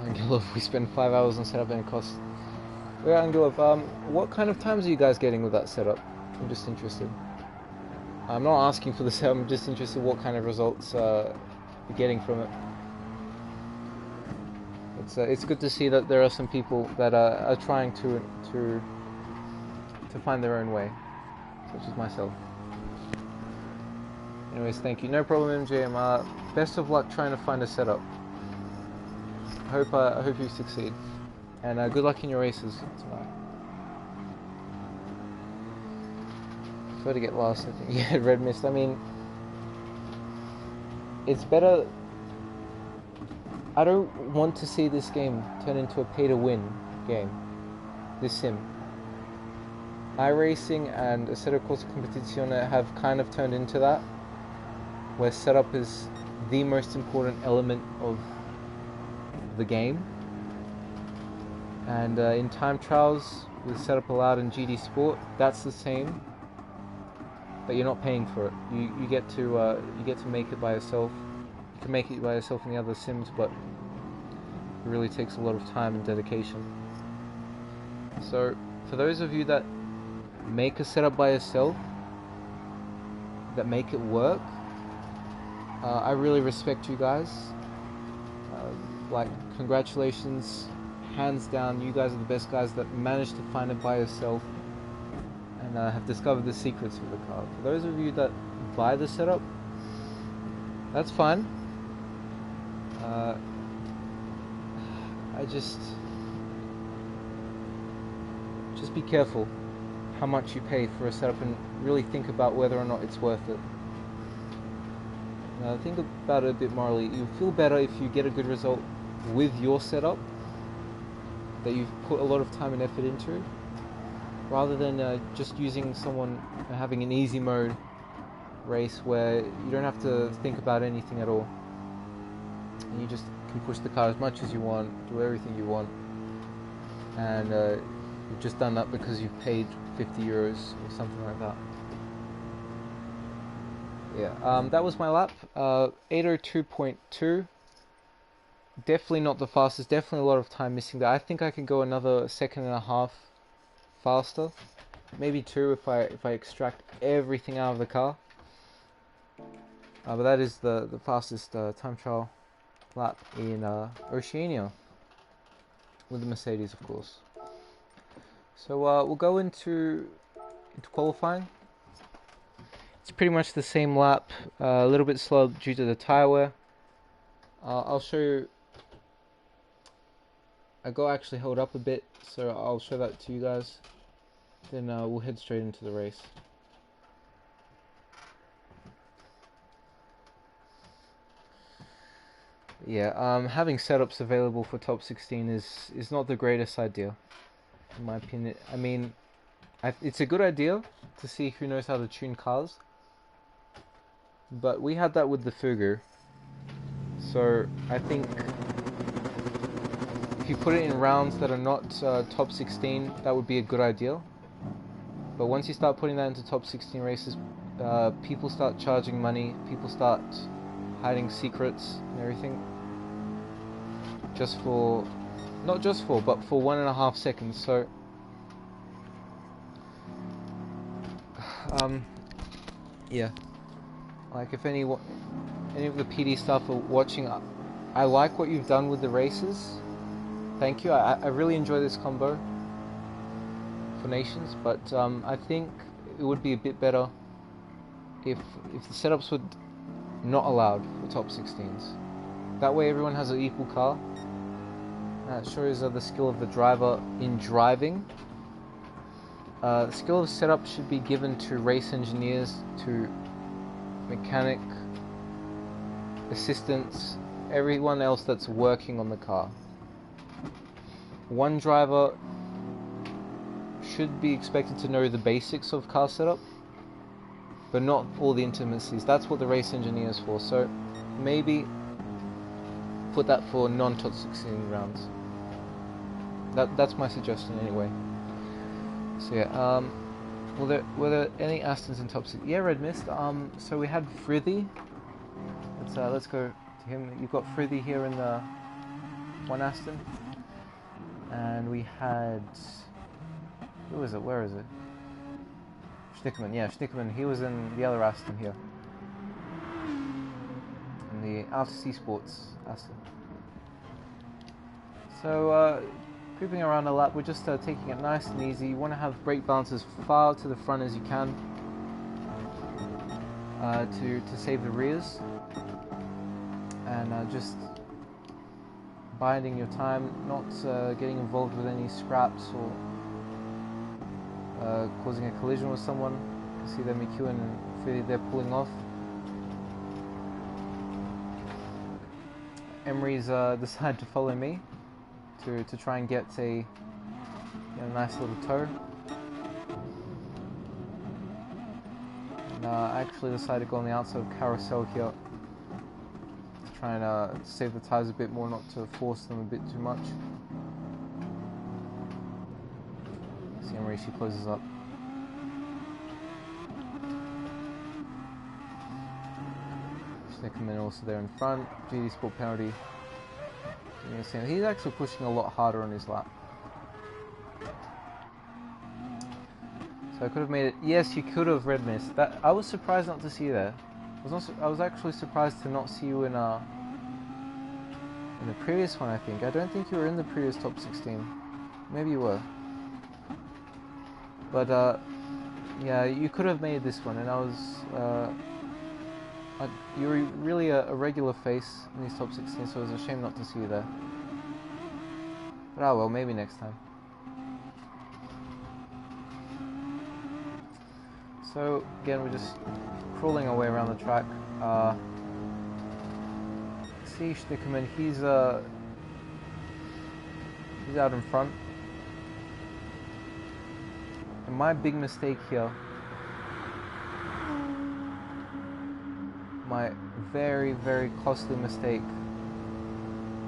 Angilov, we spend 5 hours on setup and it costs. Yeah, Angilov, what kind of times are you guys getting with that setup? I'm just interested. I'm not asking for the setup, I'm just interested what kind of results you're getting from it. It's good to see that there are some people that are trying to find their own way, such as myself. Anyways, thank you. No problem, MJM. Best of luck trying to find a setup. I hope you succeed, and good luck in your races tonight. Prefer to get last, I think. Yeah, Red Mist. I mean, it's better. I don't want to see this game turn into a pay-to-win game. This sim. iRacing and Assetto Corsa Competizione have kind of turned into that, where setup is the most important element of the game. And in time trials with setup allowed in GD Sport, that's the same, but you're not paying for it. You get to make it by yourself. You can make it by yourself in the other sims, but it really takes a lot of time and dedication. So for those of you that make a setup by yourself, that make it work, I really respect you guys. Like, congratulations, hands down, you guys are the best guys that managed to find it by yourself and have discovered the secrets of the car. For those of you that buy the setup, that's fine. I just be careful how much you pay for a setup and really think about whether or not it's worth it. Think about it a bit morally. You'll feel better if you get a good result with your setup that you've put a lot of time and effort into, rather than just using someone having an easy mode race where you don't have to think about anything at all, and you just can push the car as much as you want, do everything you want, and you've just done that because you've paid 50 euros or something like that. Yeah, that was my lap. 802.2. Definitely not the fastest. Definitely a lot of time missing there. I think I can go another second and a half faster, maybe 2 if I extract everything out of the car. But that is the fastest time trial lap in Oceania. with the Mercedes, of course. So we'll go into qualifying. It's pretty much the same lap, a little bit slow due to the tyre wear. I'll show you. I got actually held up a bit, so I'll show that to you guys. Then we'll head straight into the race. Yeah, having setups available for top 16 is not the greatest idea, in my opinion. I mean, it's a good idea to see who knows how to tune cars, but we had that with the Fugu. So I think if you put it in rounds that are not top 16, that would be a good idea. But once you start putting that into top 16 races, people start charging money, people start hiding secrets and everything. Not just for, but for 1.5 seconds. So, yeah. Like if any of the PD staff are watching, I like what you've done with the races. Thank you. I really enjoy this combo for Nations, but I think it would be a bit better if the setups were not allowed for top 16s. That way everyone has an equal car. It shows the skill of the driver in driving. The skill of setup should be given to race engineers, to mechanic, assistants, everyone else that's working on the car. One driver should be expected to know the basics of car setup, but not all the intricacies. That's what the race engineer is for. So maybe put that for non-top 16 rounds. That's my suggestion anyway. So yeah, were there any Astons in top 6? Yeah, Red Mist. So we had Frithy. Let's go to him. You've got Frithy here in the one Aston, and we had, who is it? Where is it? Schnickerman. Yeah, Schnickerman. He was in the other Aston here, in the RTC Sports Aston. So creeping around a lap, we're just taking it nice and easy. You want to have brake balance as far to the front as you can to save the rears, and just biding your time, not getting involved with any scraps or causing a collision with someone. You can see them McEwen and Fitty, they're pulling off. Emery's decided to follow me to try and get a nice little tow. And I actually decided to go on the outside of carousel here to try and save the tyres a bit more, not to force them a bit too much. See Emery, she closes up. Schnickerman also there in front. GD Sport penalty. He's actually pushing a lot harder on his lap. So I could have made it. Yes, you could have, Red Mist. That I was surprised not to see you there. I was actually surprised to not see you in the previous one. I think. I don't think you were in the previous top 16. Maybe you were. But yeah, you could have made this one, and I was. You were really a regular face in these top 16, so it was a shame not to see you there. But oh well, maybe next time. So again, we're just crawling our way around the track. See Schnickerman, he's out in front. And my big mistake here, my very, very costly mistake,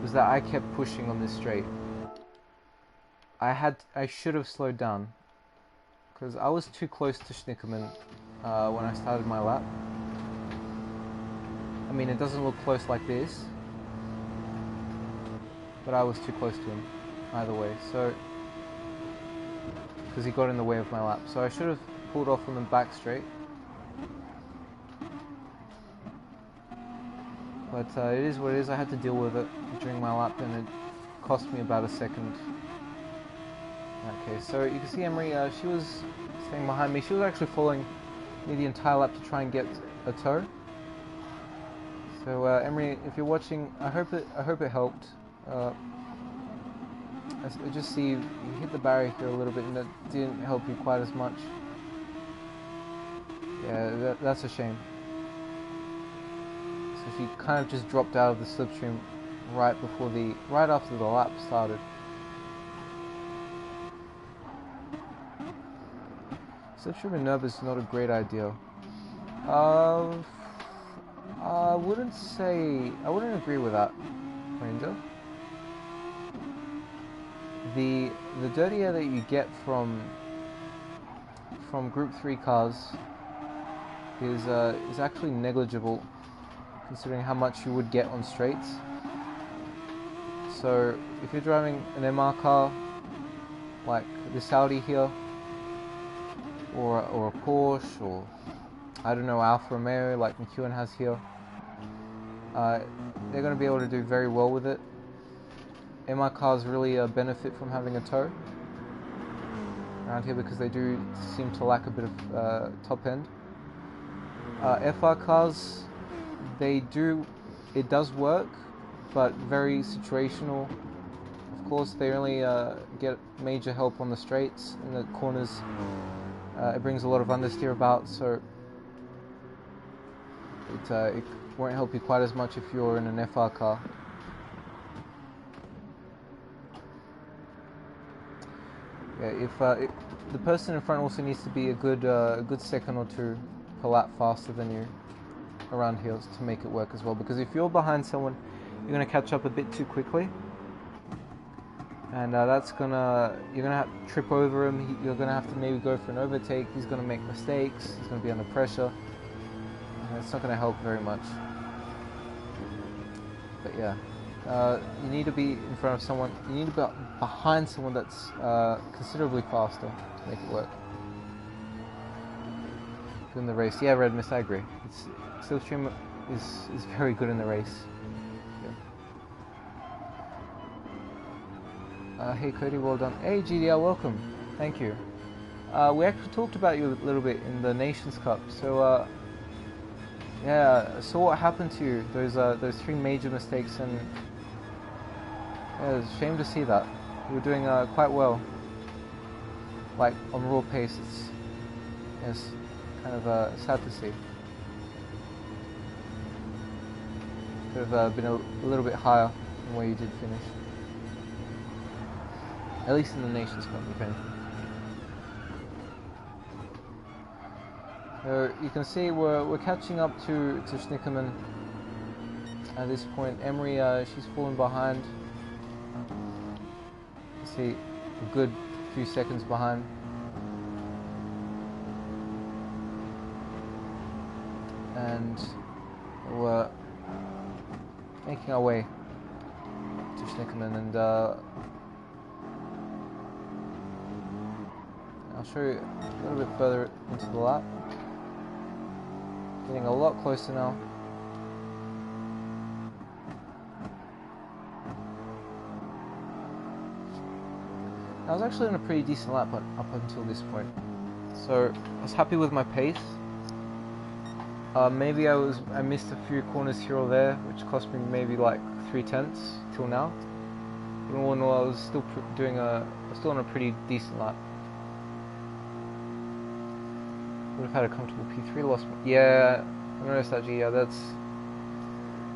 was that I kept pushing on this straight. I should have slowed down, because I was too close to Schnickerman when I started my lap. I mean, it doesn't look close like this, but I was too close to him either way. So, because he got in the way of my lap, so I should have pulled off on the back straight. But it is what it is. I had to deal with it during my lap, and it cost me about a second. Okay, so you can see Emery, she was staying behind me. She was actually following me the entire lap to try and get a tow. So Emery, if you're watching, I hope it helped. I just see you hit the barrier here a little bit, and that didn't help you quite as much. Yeah, that's a shame. So she kind of just dropped out of the slipstream right after the lap started. Slipstream in nerve is not a great idea. I wouldn't agree with that, Ranger. The dirty air that you get from Group 3 cars is actually negligible, considering how much you would get on straights. So if you're driving an MR car like this Audi here, or a Porsche, or I don't know, Alfa Romeo like McEwen has here, they're going to be able to do very well with it. MR cars really benefit from having a tow around here because they do seem to lack a bit of top end. FR cars, it does work, but very situational. Of course, they only get major help on the straights and the corners. It brings a lot of understeer about, so it won't help you quite as much if you're in an FR car. Yeah, if the person in front also needs to be a good second or two per lap faster than you around here to make it work as well, because if you're behind someone, you're going to catch up a bit too quickly, and you're gonna have to trip over him. You're gonna have to maybe go for an overtake. He's gonna make mistakes. He's gonna be under pressure, and it's not gonna help very much. But yeah, you need to be in front of someone. You need to be behind someone that's considerably faster to make it work. Good in the race, yeah, Red Mist. I agree. Slipstream is very good in the race. Hey Cody, well done. Hey GDR, welcome. Thank you. We actually talked about you a little bit in the Nations Cup. So yeah, so what happened to you? Those three major mistakes, and yeah, it's a shame to see that. You were doing quite well, like on raw pace. It's kind of sad to see. Could have been a little bit higher than where you did finish. At least in the Nations Cup, if anything. So you can see we're catching up to Schnickerman at this point. Emery, she's fallen behind. You see a good few seconds behind. And we're making our way to Schnickerman, and I'll show you a little bit further into the lap. Getting a lot closer now. I was actually on a pretty decent lap up until this point, so I was happy with my pace. Maybe I missed a few corners here or there, which cost me maybe like 3/10 till now. But all in all, I was still still on a pretty decent lap. Would have had a comfortable P3, lost. Yeah, I noticed that. Yeah,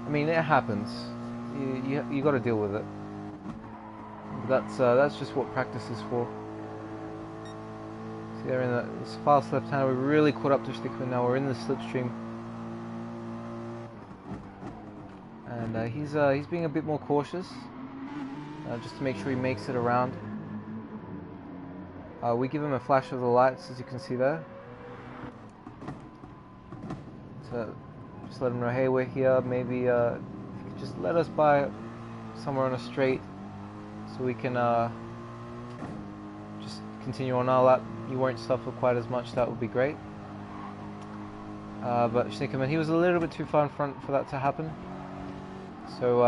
I mean, it happens. You got to deal with it. But that's just what practice is for. See, they're in the fast left hand. We really caught up to Schnickman. Now we're in the slipstream, and he's being a bit more cautious, just to make sure he makes it around. We give him a flash of the lights, as you can see there. To just let them know, hey, we're here. Maybe if you could just let us by somewhere on a straight, so we can just continue on our lap. You won't suffer quite as much. That would be great. But Schnickerman, he was a little bit too far in front for that to happen. So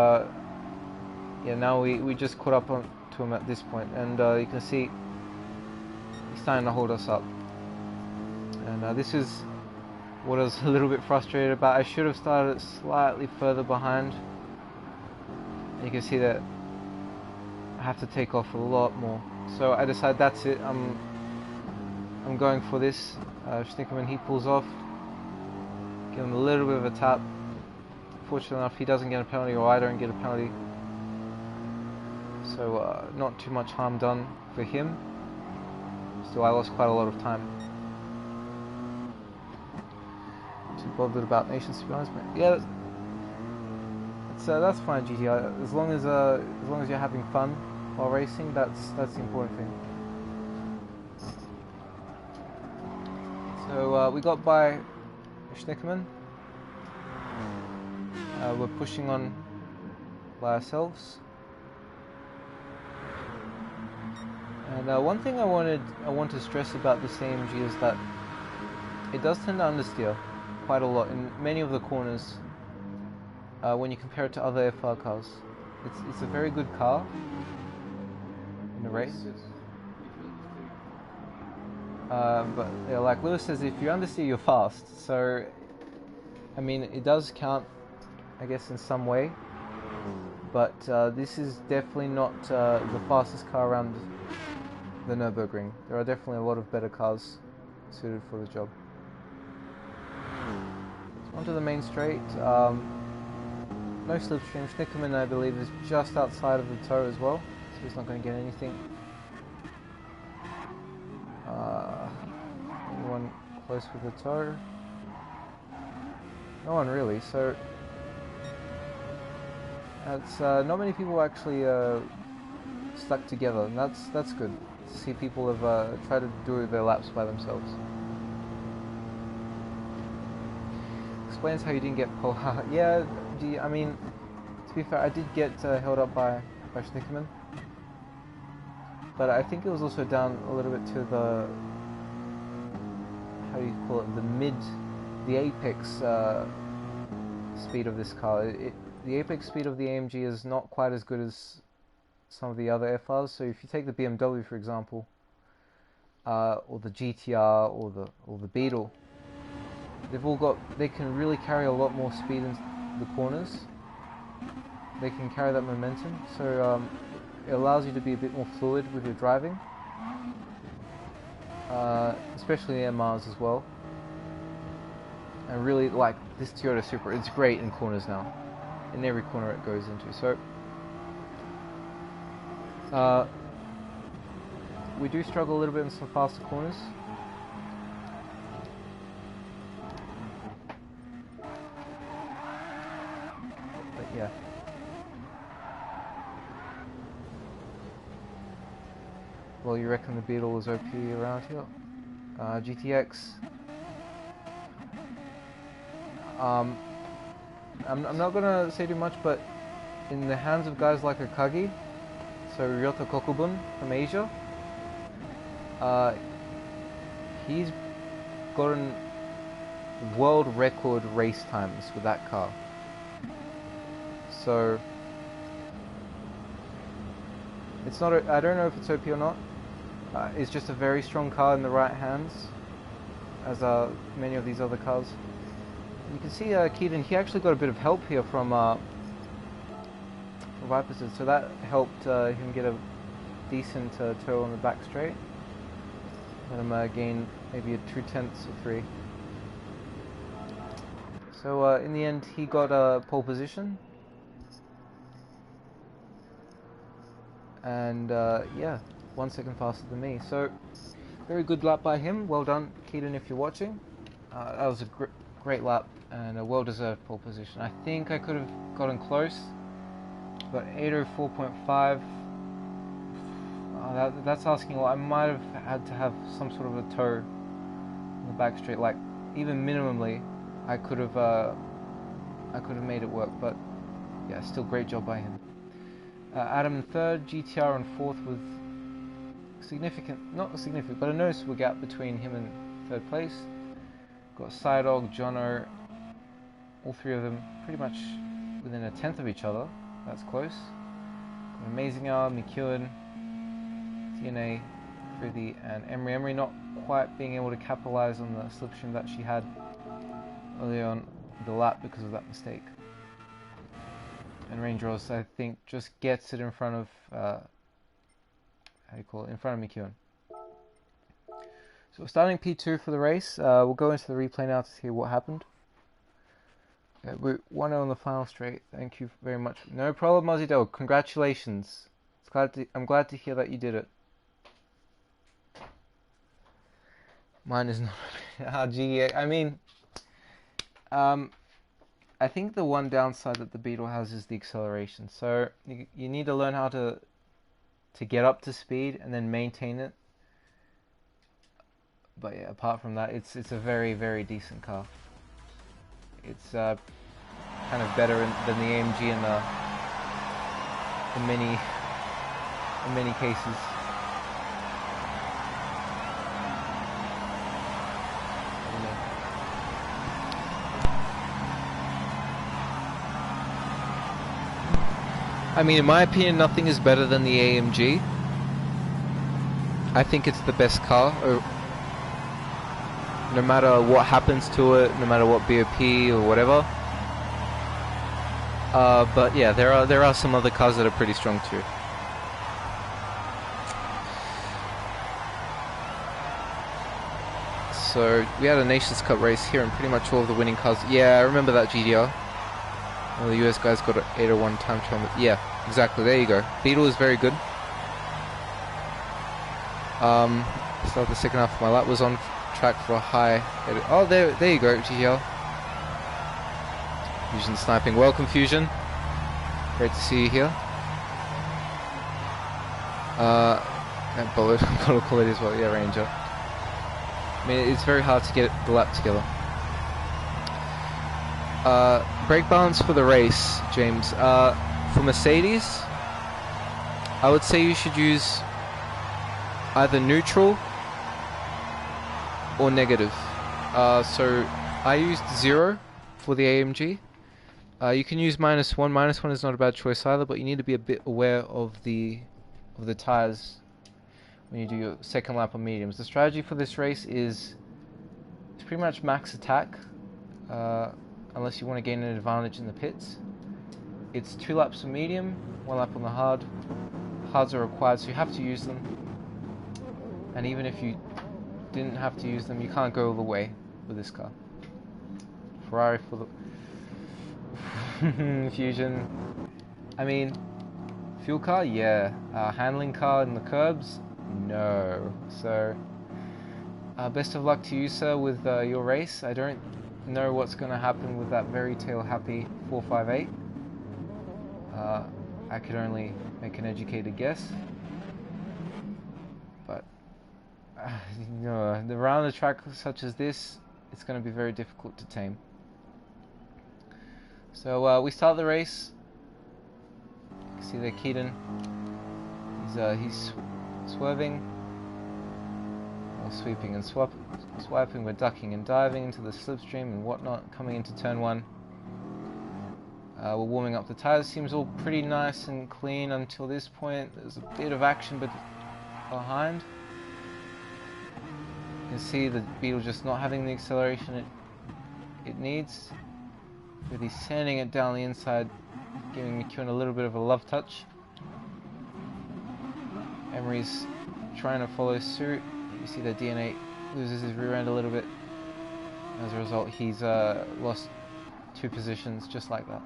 yeah, now we just caught up to him at this point, and you can see he's starting to hold us up. And this is what I was a little bit frustrated about. I should have started slightly further behind. You can see that I have to take off a lot more. So I decided that's it. I'm going for this. Schnickerman, he pulls off. Give him a little bit of a tap. Fortunately enough, he doesn't get a penalty, or I don't get a penalty. So not too much harm done for him. Still, I lost quite a lot of time. Too bothered about nations, to be honest, but yeah, that's fine, GTI. As long as you're having fun while racing, that's the important thing. So we got by Schnickerman. We're pushing on by ourselves. And one thing I want to stress about this AMG is that it does tend to understeer quite a lot in many of the corners when you compare it to other FR cars. It's a very good car in the race. But yeah, like Lewis says, if you understeer, you're fast. So, I mean, it does count, I guess, in some way. But this is definitely not the fastest car around the Nürburgring. There are definitely a lot of better cars suited for the job. So onto the main straight. No slipstream. Schnickerman, I believe, is just outside of the toe as well, so he's not going to get anything. Anyone close with the toe? No one really. So that's not many people actually stuck together, and that's good to see. People have tried to do their laps by themselves. Explains how you didn't get pole. Yeah, I mean, to be fair, I did get held up by Schnickerman, but I think it was also down a little bit to the, how do you call it, the apex speed of this car. The apex speed of the AMG is not quite as good as some of the other FRs. So if you take the BMW, for example, or the GTR, or the Beetle, they can really carry a lot more speed in the corners. They can carry that momentum, so it allows you to be a bit more fluid with your driving, especially in Mars as well. And really, like this Toyota Supra, it's great in corners now, in every corner it goes into. So we do struggle a little bit in some faster corners. But yeah. Well, you reckon the Beetle is OP around here? GTX. I'm not gonna say too much, but in the hands of guys like Akagi, so Ryota Kokubun from Asia, he's gotten world record race times with that car. So it's not. I don't know if it's OP or not. It's just a very strong car in the right hands, as are many of these other cars. You can see Keaton, he actually got a bit of help here from Vipers, so that helped him get a decent toe on the back straight. Let him gain maybe a 2/10 or 3. So in the end, he got a pole position. And yeah, 1 second faster than me. So very good lap by him. Well done, Keaton, if you're watching. That was a great lap and a well-deserved pole position. I think I could have gotten close, but 804.5. That's asking a lot. I might have had to have some sort of a toe on the back straight, like even minimally. I could have made it work, but yeah, still great job by him. Adam in third, GTR in fourth, with not significant, but a noticeable gap between him and third place. Got Sidog, Jono, all three of them pretty much within a tenth of each other. That's close. amazing hour, McEwen, TNA, Prithee, and Emery. Emery not quite being able to capitalize on the slipstream that she had early on the lap because of that mistake. And Range Ross, I think, just gets it in front of, how do you call it, in front of McEwen. So we're starting P2 for the race. We'll go into the replay now to see what happened. Okay, we're 1-0 on the final straight. Thank you very much. No problem, Aussie Dog. Congratulations. I'm glad to hear that you did it. Mine is not. GDA. I mean, I think the one downside that the Beetle has is the acceleration. So you need to learn how to get up to speed and then maintain it. But yeah, apart from that, it's a very, very decent car. It's kind of better than the AMG in many cases. I mean, in my opinion, nothing is better than the AMG. I think it's the best car. No matter what happens to it, no matter what BOP or whatever. But yeah, there are some other cars that are pretty strong too. So we had a Nations Cup race here, and pretty much all of the winning cars. Yeah, I remember that GDR. Well, the US guys got an 801 time trial. Yeah, exactly. There you go. Beetle is very good. So the second half of my lap was on track for a high. Oh, there you go, GTL. Fusion sniping. Welcome, Fusion. Great to see you here. And Bullet, I've got to call it as well. Yeah, Ranger. I mean, it's very hard to get the lap together. Brake balance for the race, James. For Mercedes, I would say you should use either neutral or negative. So I used 0 for the AMG. You can use -1. -1 is not a bad choice either, but you need to be a bit aware of the tires when you do your second lap on mediums. The strategy for this race is pretty much max attack, unless you want to gain an advantage in the pits. It's 2 laps on medium, 1 lap on the hard. Hards are required, so you have to use them. And even if you didn't have to use them, you can't go all the way with this car. Ferrari for the Fusion. I mean, fuel car, yeah. Handling car in the curbs, no. So, best of luck to you, sir, with your race. I don't know what's going to happen with that very tail-happy 458. I could only make an educated guess. But, around the track such as this, it's going to be very difficult to tame. So we start the race. You can see there Keaton. He's swerving, or sweeping and swiping. We're ducking and diving into the slipstream and whatnot. Coming into turn 1. We're warming up the tires. Seems all pretty nice and clean until this point. There's a bit of action, but behind. You can see the Beetle just not having the acceleration it needs. Really sanding it down the inside, giving McEwen a little bit of a love touch. Emery's trying to follow suit. You see the DNA loses his rear end a little bit. As a result, he's lost 2 positions just like that.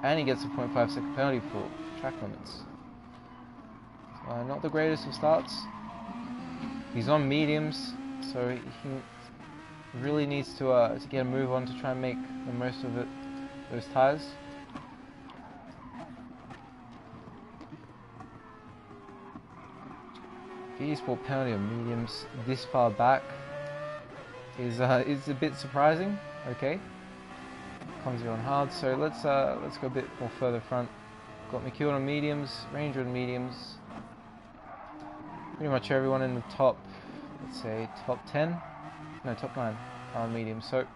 And he gets a 0.5 second penalty for track limits. Not the greatest of starts. He's on mediums, so he really needs to get a move on to try and make the most of those tires. FIA Sport penalty on mediums this far back is a bit surprising. Okay, Conzi on hard, so let's go a bit more further front. Got McEwen on mediums, Ranger on mediums. Pretty much everyone in the top, let's say top 10, no, top 9 are on mediums. So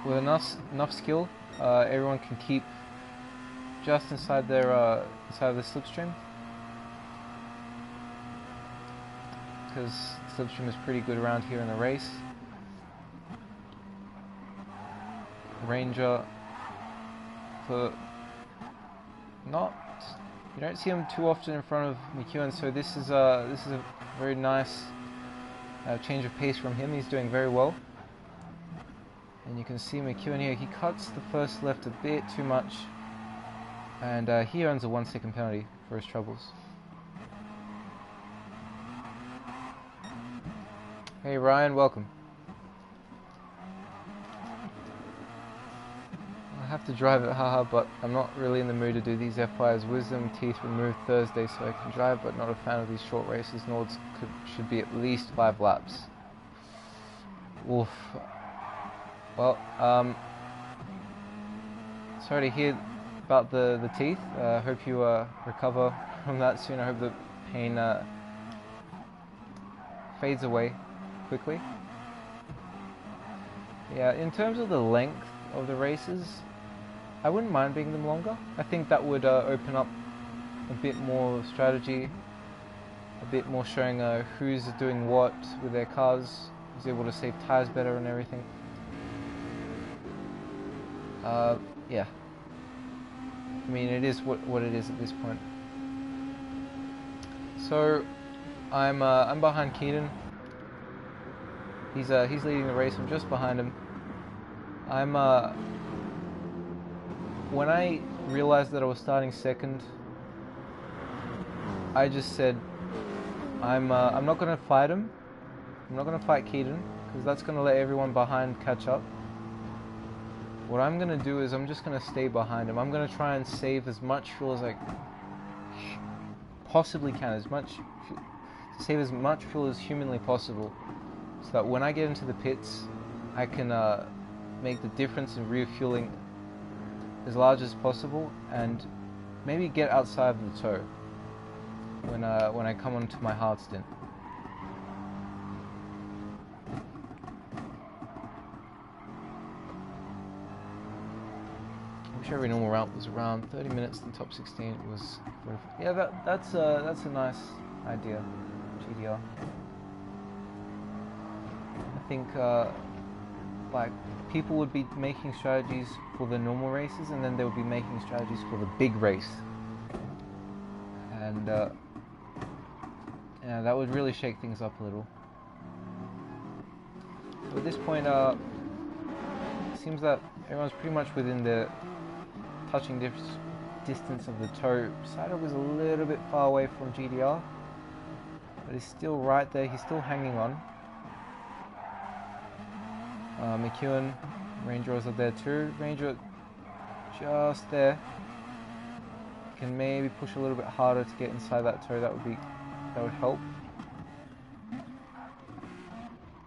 with enough skill, everyone can keep just inside their inside of the slipstream, because slipstream is pretty good around here in the race. Ranger, for not, you don't see him too often in front of McEwen, so this is a very nice change of pace from him. He's doing very well, and you can see McEwen here. He cuts the first left a bit too much, and he earns a 1 second penalty for his troubles. Hey Ryan, welcome. I have to drive it, haha, but I'm not really in the mood to do these FIs. Wisdom teeth removed Thursday, so I can drive, but not a fan of these short races. Nords should be at least 5 laps. Oof. Well, sorry to hear about the teeth. Hope you recover from that soon. I hope the pain fades away quickly. Yeah, in terms of the length of the races, I wouldn't mind making them longer. I think that would open up a bit more strategy, a bit more showing who's doing what with their cars, who's able to save tires better and everything. Yeah. I mean, it is what it is at this point. So, I'm behind Keaton. He's leading the race. I'm just behind him. When I realized that I was starting second, I just said, I'm not going to fight him. I'm not going to fight Keaton, because that's going to let everyone behind catch up. What I'm going to do is I'm just going to stay behind him. I'm going to try and save as much fuel as I possibly can, save as much fuel as humanly possible, so that when I get into the pits, I can make the difference in refueling as large as possible, and maybe get outside of the tow when I come onto my hard stint. I wish every normal route was around 30 minutes in the top 16. It was, yeah, that's a nice idea, GDR. I think like people would be making strategies for the normal races, and then they would be making strategies for the big race, and yeah, that would really shake things up a little. So at this point, it seems that everyone's pretty much within the touching distance of the tow. Saito was a little bit far away from GDR, but he's still right there. He's still hanging on. McEwen, Ranger is up there too. Ranger just there. Can maybe push a little bit harder to get inside that tow. That would help.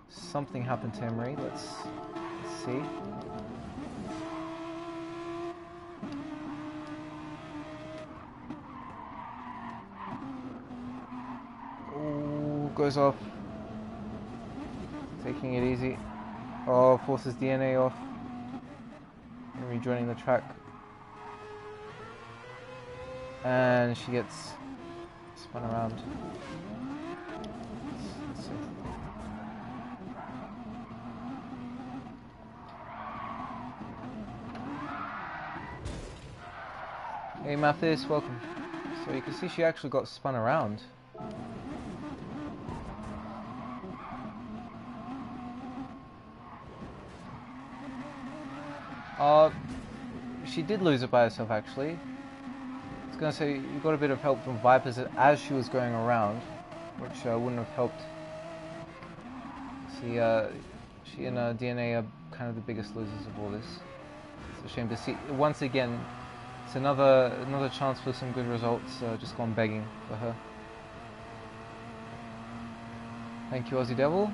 Something happened to Emery. Let's see. Ooh, goes off. Taking it easy. Oh, forces DNA off. And rejoining the track. And she gets spun around. Let's see. Hey Mathis, welcome. So you can see she actually got spun around. She did lose it by herself actually. I was going to say you got a bit of help from Vipers as she was going around, which wouldn't have helped. See, she and DNA are kind of the biggest losers of all this. It's a shame to see. Once again, it's another chance for some good results, just gone begging for her. Thank you, Aussie Devil.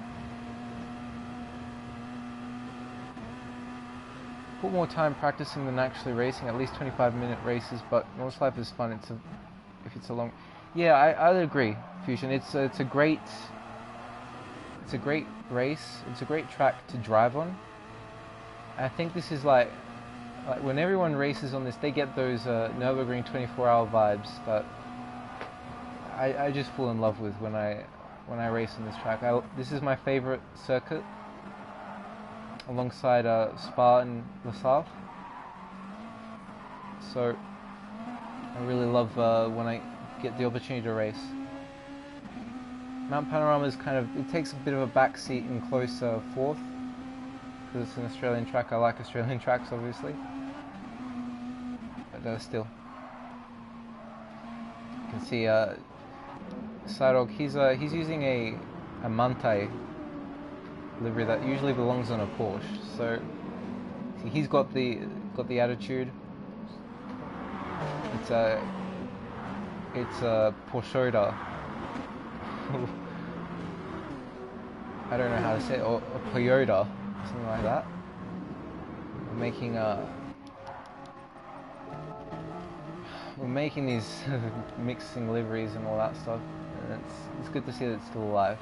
Put more time practicing than actually racing, at least 25-minute races, but North Life is fun. If it's a long, yeah, I agree, Fusion. It's a great race. It's a great track to drive on. I think this is like like when everyone races on this, they get those Nürburgring 24-hour vibes that I just fall in love with when I race on this track. This is my favorite circuit, alongside Spa and Le Havre. So I really love when I get the opportunity to race. Mount Panorama is it takes a bit of a back seat in close fourth, because it's an Australian track. I like Australian tracks, obviously, but still. You can see Sidog, he's using a Mantai livery that usually belongs on a Porsche. So see, he's got the attitude. It's a Porsche. I don't know how to say it, or a Toyota, something like that. We're making these mixing liveries and all that stuff, and it's good to see that it's still alive.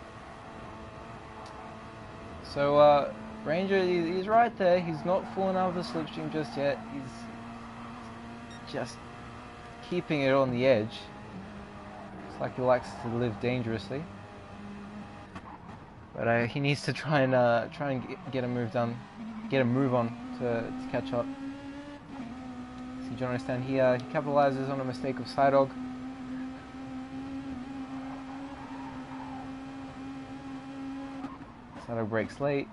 So Ranger, he's right there. He's not fallen out of the slipstream just yet. He's just keeping it on the edge. It's like he likes to live dangerously. But he needs to try and get a move on to catch up. See, John O'Stan, he capitalizes on a mistake of Sidog. Sidog breaks late.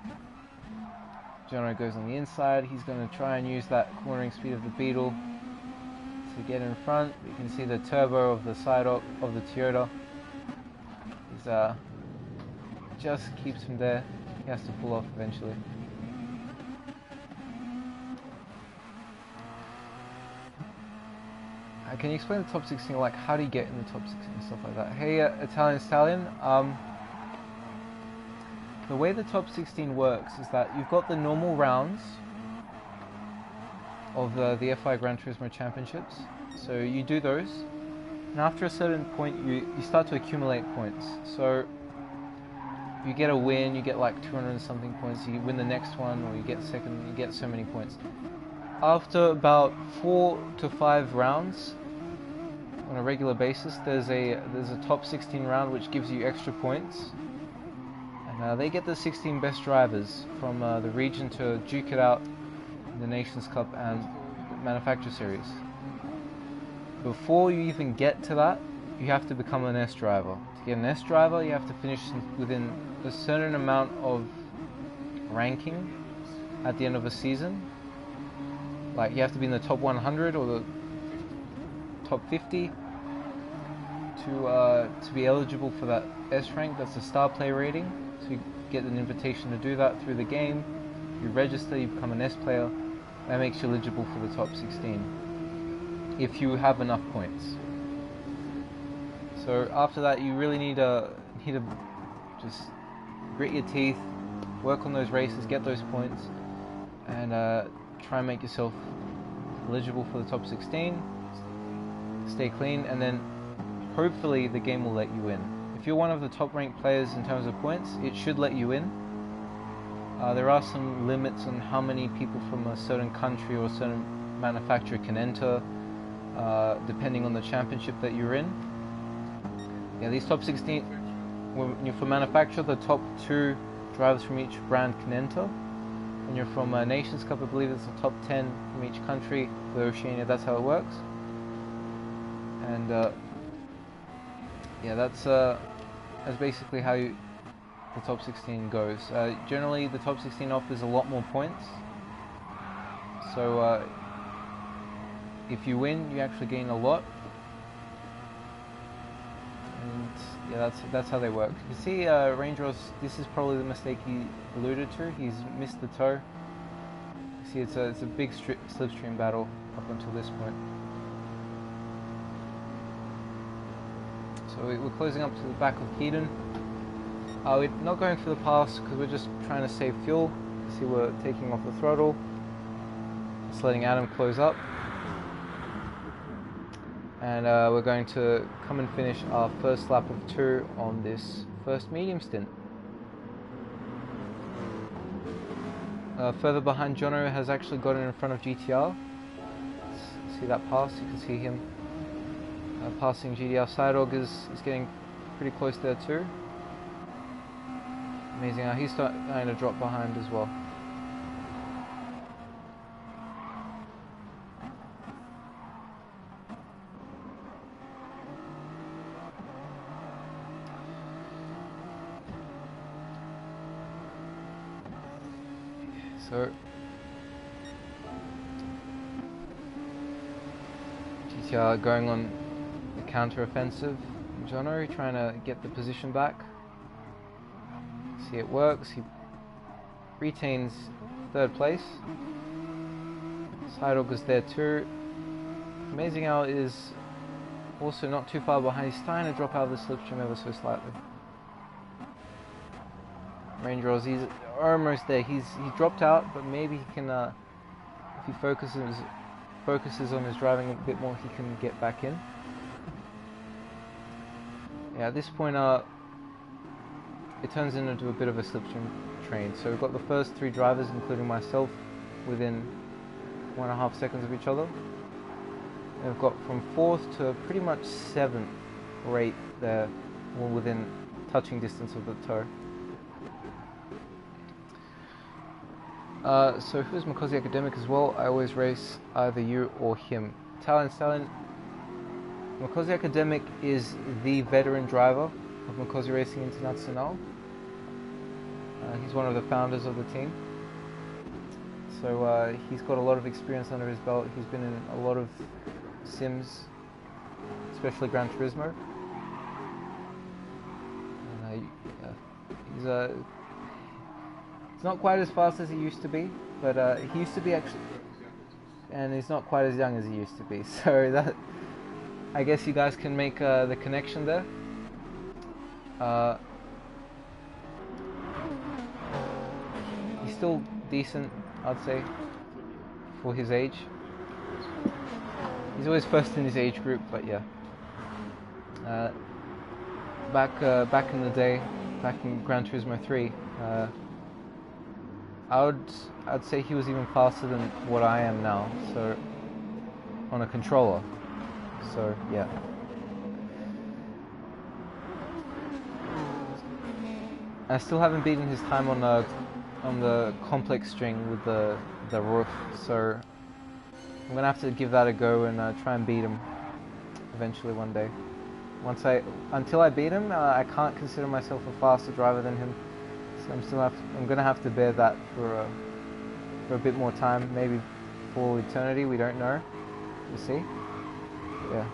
Jono goes on the inside. He's going to try and use that cornering speed of the Beetle to get in front. You can see the turbo of the Sidog of the Toyota. He's just keeps him there. He has to pull off eventually. Can you explain the top 16? Like, how do you get in the top 16 and stuff like that? Hey, Italian Stallion. The way the top 16 works is that you've got the normal rounds of the FIA Gran Turismo Championships. So you do those, and after a certain point, you start to accumulate points. So you get a win, you get like 200 and something points, you win the next one, or you get second, you get so many points. After about 4 to 5 rounds on a regular basis, there's a top 16 round which gives you extra points, and they get the 16 best drivers from the region to duke it out in the Nations Cup and the Manufacturer Series. Before you even get to that, you have to become an S driver. To get an S driver, you have to finish within a certain amount of ranking at the end of a season. Like, you have to be in the top 100 or the top 50 to be eligible for that S rank. That's a star player rating. So you get an invitation to do that through the game. You register, you become an S player. That makes you eligible for the top 16 if you have enough points. So after that, you really need to just grit your teeth, work on those races, get those points, and try and make yourself eligible for the top 16. Stay clean, and then hopefully the game will let you in. If you're one of the top ranked players in terms of points, it should let you in. There are some limits on how many people from a certain country or a certain manufacturer can enter, depending on the championship that you're in. Yeah, these top 16, when you're from manufacturer, the top 2 drivers from each brand can enter. When you're from a Nations Cup, I believe it's the top 10 from each country. For Oceania, that's how it works. And yeah, that's basically how the top 16 goes. Generally, the top 16 offers a lot more points. So if you win, you actually gain a lot. And yeah, that's how they work. You see, Rangeros, this is probably the mistake he alluded to. He's missed the toe. You see, it's a big slipstream battle up until this point. So we're closing up to the back of Keaton. We're not going for the pass because we're just trying to save fuel. You see, we're taking off the throttle, just letting Adam close up. And we're going to come and finish our first lap of 2 on this first medium stint. Further behind, Jono has actually gotten in front of GTR. See that pass? You can see him passing GTR. Sidehog is getting pretty close there too. Amazing how he's starting to drop behind as well. So GTR going on the counter-offensive. Jono trying to get the position back. See, it works. He retains third place. Sidehog is there too. Amazing how it is also not too far behind. He's starting to drop out of the slipstream ever so slightly. Range Rolls, he's almost there. He dropped out, but maybe he can, if he focuses on his driving a bit more, he can get back in. Yeah, at this point, it turns into a bit of a slipstream train. So we've got the first three drivers, including myself, within 1.5 seconds of each other. And we've got from 4th to pretty much 7th or 8th there, all within touching distance of the toe. So who's Makozi Academic as well? I always race either you or him. Talent Stallion. Makozi Academic is the veteran driver of Makozi Racing Internacional. He's one of the founders of the team. So he's got a lot of experience under his belt. He's been in a lot of sims, especially Gran Turismo. And, he's not quite as fast as he used to be, but he used to be actually, and he's not quite as young as he used to be. So that, I guess you guys can make the connection there. He's still decent, I'd say, for his age. He's always first in his age group, but yeah. Back in the day, back in Gran Turismo 3, I'd say he was even faster than what I am now. So on a controller. So yeah. I still haven't beaten his time on the complex string with the roof, so I'm gonna have to give that a go and try and beat him eventually one day. Until I beat him, I can't consider myself a faster driver than him. So I'm gonna have to bear that for a bit more time, maybe for eternity. We don't know. We'll see. Yeah.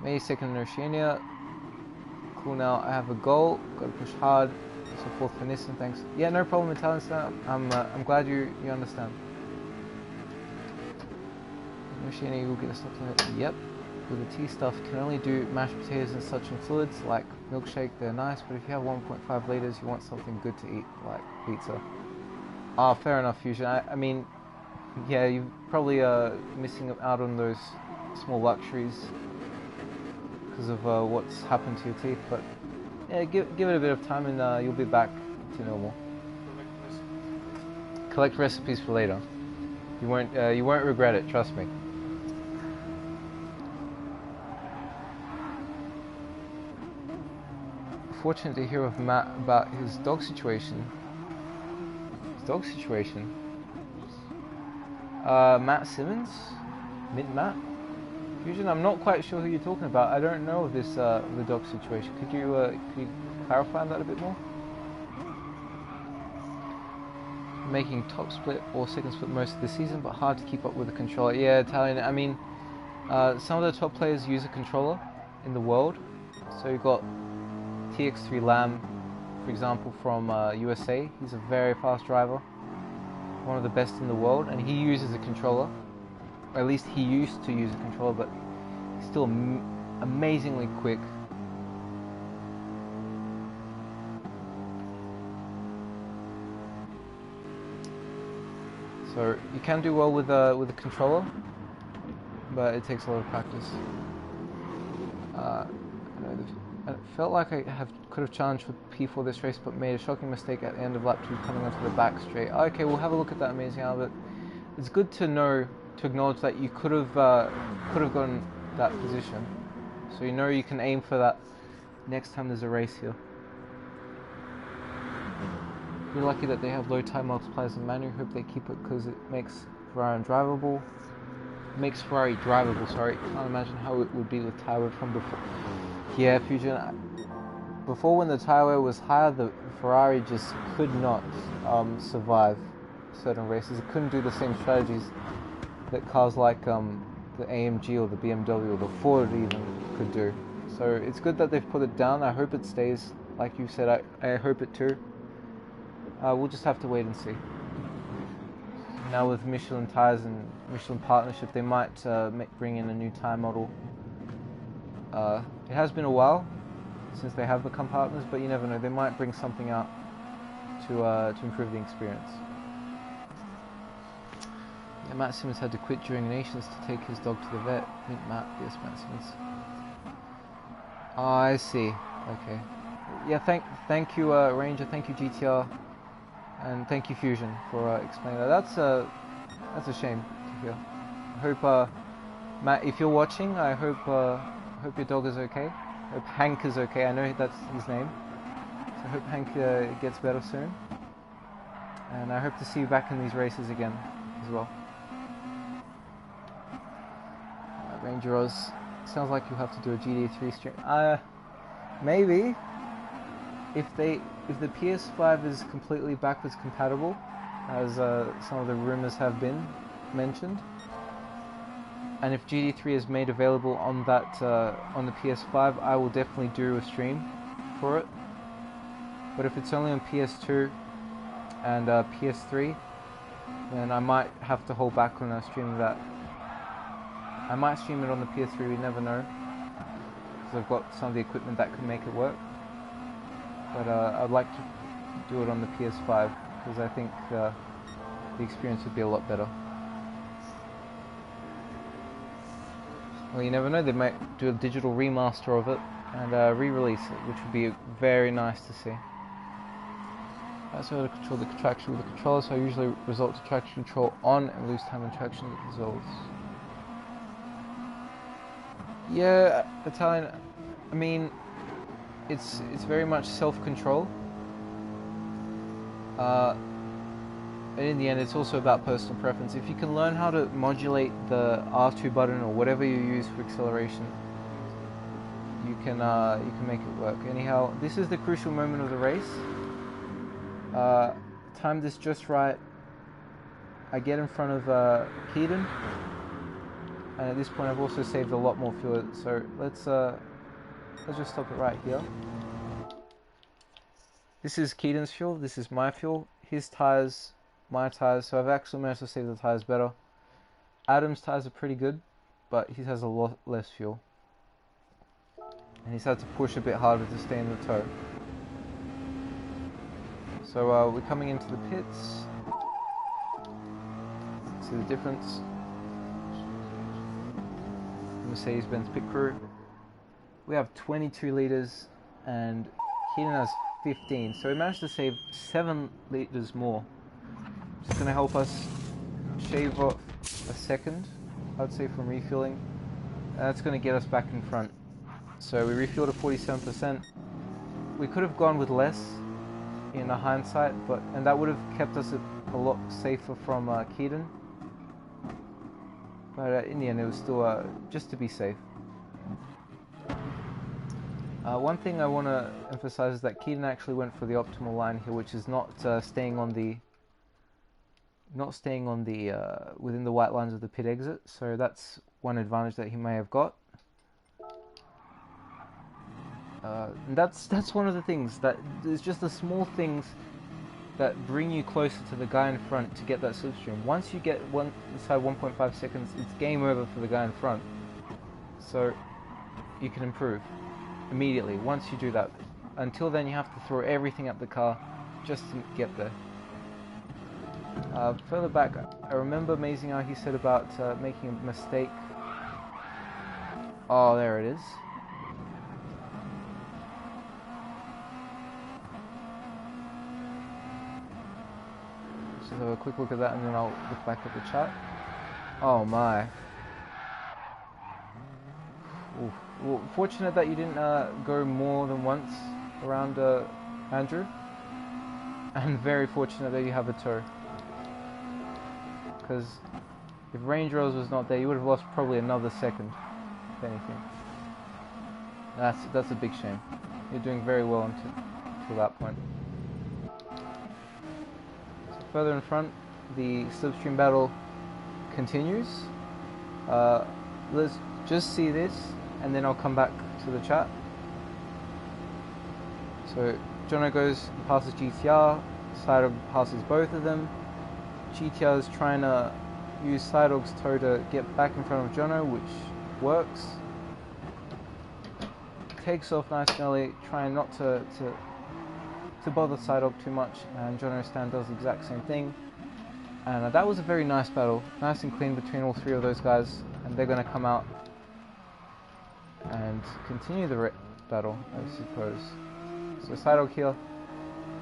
May 2nd in Oceania. Cool. Now I have a goal. Got to push hard. So 4th for Nissan. Thanks. Yeah, no problem, Italian style. I'm glad you understand. In Oceania, you will get a stop limit. Yep. With the tea stuff, can only do mashed potatoes and such in fluids like milkshake. They're nice, but if you have 1.5 liters, you want something good to eat, like pizza. Ah, fair enough, Fusion. I mean, yeah, you're probably missing out on those small luxuries because of what's happened to your teeth. But yeah, give it a bit of time, and you'll be back to normal. Collect recipes for later. You won't regret it. Trust me. Fortunate to hear of Matt about his dog situation. His dog situation? Matt Simmons? Mint Matt? Fusion, I'm not quite sure who you're talking about. I don't know of this the dog situation. Could you clarify that a bit more? Making top split or second split most of the season, but hard to keep up with the controller. Yeah, Italian. I mean, some of the top players use a controller in the world. So you've got TX3 Lamb, for example, from USA. He's a very fast driver, one of the best in the world, and he uses a controller. Or at least he used to use a controller, but he's still amazingly quick. So you can do well with a controller, but it takes a lot of practice. I felt like I have could have challenged for P4 this race, but made a shocking mistake at the end of lap 2, coming onto the back straight. Okay, we'll have a look at that, Amazing Albert. It's good to know, to acknowledge that you could have gotten that position, so you know you can aim for that next time there's a race here. We're lucky that they have low tire multipliers in manual. Hope they keep it because it makes Ferrari drivable. Sorry, can't imagine how it would be with tire wear from before. Yeah, Fusion. Before, when the tire wear was higher, the Ferrari just could not survive certain races. It couldn't do the same strategies that cars like the AMG or the BMW or the Ford even could do. So it's good that they've put it down. I hope it stays, like you said. I hope it too. We'll just have to wait and see. Now with Michelin tires and Michelin partnership, they might bring in a new tire model. It has been a while since they have become partners, but you never know. They might bring something out to improve the experience. Yeah, Matt Simmons had to quit during Nations to take his dog to the vet. Meet Matt. Yes, Matt Simmons. Oh, I see. Okay. Yeah, thank you, Ranger. Thank you, GTR. And thank you, Fusion, for explaining that. That's a shame to hear. I hope, Matt, if you're watching, I hope your dog is okay. I hope Hank is okay. I know that's his name. So I hope Hank gets better soon. And I hope to see you back in these races again as well. Ranger Oz, sounds like you have to do a GT3 stream. Maybe. If the PS5 is completely backwards compatible, as some of the rumors have been mentioned, and if GT3 is made available on that on the PS5, I will definitely do a stream for it. But if it's only on PS2 and PS3, then I might have to hold back on streaming that. I might stream it on the PS3. We never know, because I've got some of the equipment that can make it work. But I'd like to do it on the PS5 because I think the experience would be a lot better. Well, you never know, they might do a digital remaster of it and re-release it, which would be very nice to see. So to control the traction with the controller, so I usually result to traction control on and lose time in traction results. Yeah, Italian, I mean, it's very much self-control, and in the end it's also about personal preference. If you can learn how to modulate the R2 button or whatever you use for acceleration, you can make it work. Anyhow, this is the crucial moment of the race. Time this just right. I get in front of Keaton, and at this point I've also saved a lot more fuel, so let's just stop it right here. This is Keaton's fuel, this is my fuel, his tyres, my tyres, so I've actually managed to save the tyres better. Adam's tyres are pretty good, but he has a lot less fuel. And he's had to push a bit harder to stay in the tow. So we're coming into the pits. See the difference. Mercedes-Benz pit crew. We have 22 litres and Keaton has 15, so we managed to save 7 litres more. It's going to help us shave off a second, I'd say, from refueling. That's going to get us back in front. So we refueled at 47%. We could have gone with less in hindsight, and that would have kept us a lot safer from Keaton. But in the end, it was still just to be safe. One thing I want to emphasize is that Keaton actually went for the optimal line here, which is not staying on the within the white lines of the pit exit. So that's one advantage that he may have got. And that's one of the things that there's just the small things that bring you closer to the guy in front to get that slipstream. Once you get inside 1.5 seconds, it's game over for the guy in front. So you can improve immediately once you do that. Until then, you have to throw everything at the car just to get there. Further back, I remember amazing how he said about making a mistake. Oh, there it is. Just have a quick look at that and then I'll look back at the chat. Oh my. Oof. Well, fortunate that you didn't go more than once around Andrew. And very fortunate that you have a tow. Because if Range Rose was not there, you would have lost probably another second, if anything. That's a big shame. You're doing very well until that point. So further in front, the slipstream battle continues. Let's just see this, and then I'll come back to the chat. So Jono goes and passes GTR. Sidog passes both of them. GTR is trying to use Sidog's toe to get back in front of Jono, which works. Takes off nice and early, trying not to bother Sidog too much, and Jono Stan does the exact same thing. And that was a very nice battle, nice and clean between all three of those guys, and they're going to come out and continue the battle, I suppose. So Sidog here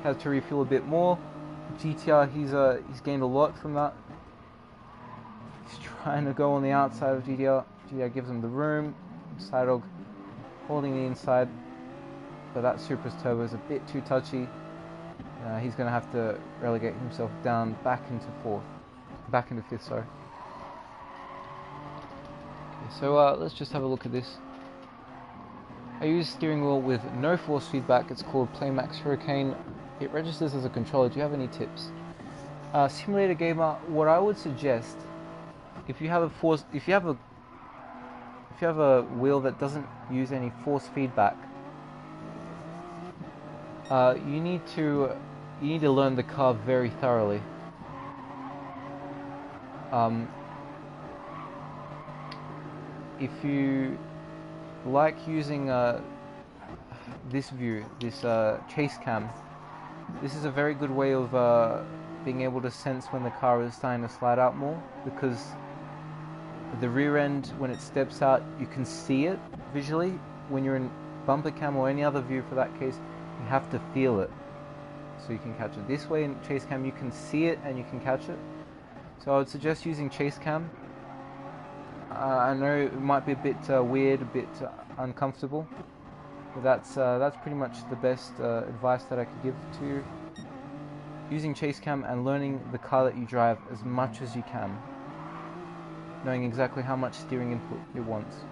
has to refuel a bit more. GTR, he's gained a lot from that. He's trying to go on the outside of GTR. GTR gives him the room. Sidog holding the inside, but that Supra's turbo is a bit too touchy. He's going to have to relegate himself down back into fifth, sorry. Okay, so let's just have a look at this. I use steering wheel with no force feedback. It's called Playmax Hurricane. It registers as a controller. Do you have any tips? Simulator gamer, what I would suggest, if you have a wheel that doesn't use any force feedback, you need to learn the car very thoroughly. If you like using this view, this chase cam, this is a very good way of being able to sense when the car is starting to slide out more, because the rear end, when it steps out, you can see it visually. When you're in bumper cam or any other view for that case, you have to feel it so you can catch it. This way in chase cam you can see it and you can catch it. So I would suggest using chase cam. I know it might be a bit weird, a bit uncomfortable, but that's pretty much the best advice that I could give to you. Using chase cam and learning the car that you drive as much as you can, knowing exactly how much steering input it wants.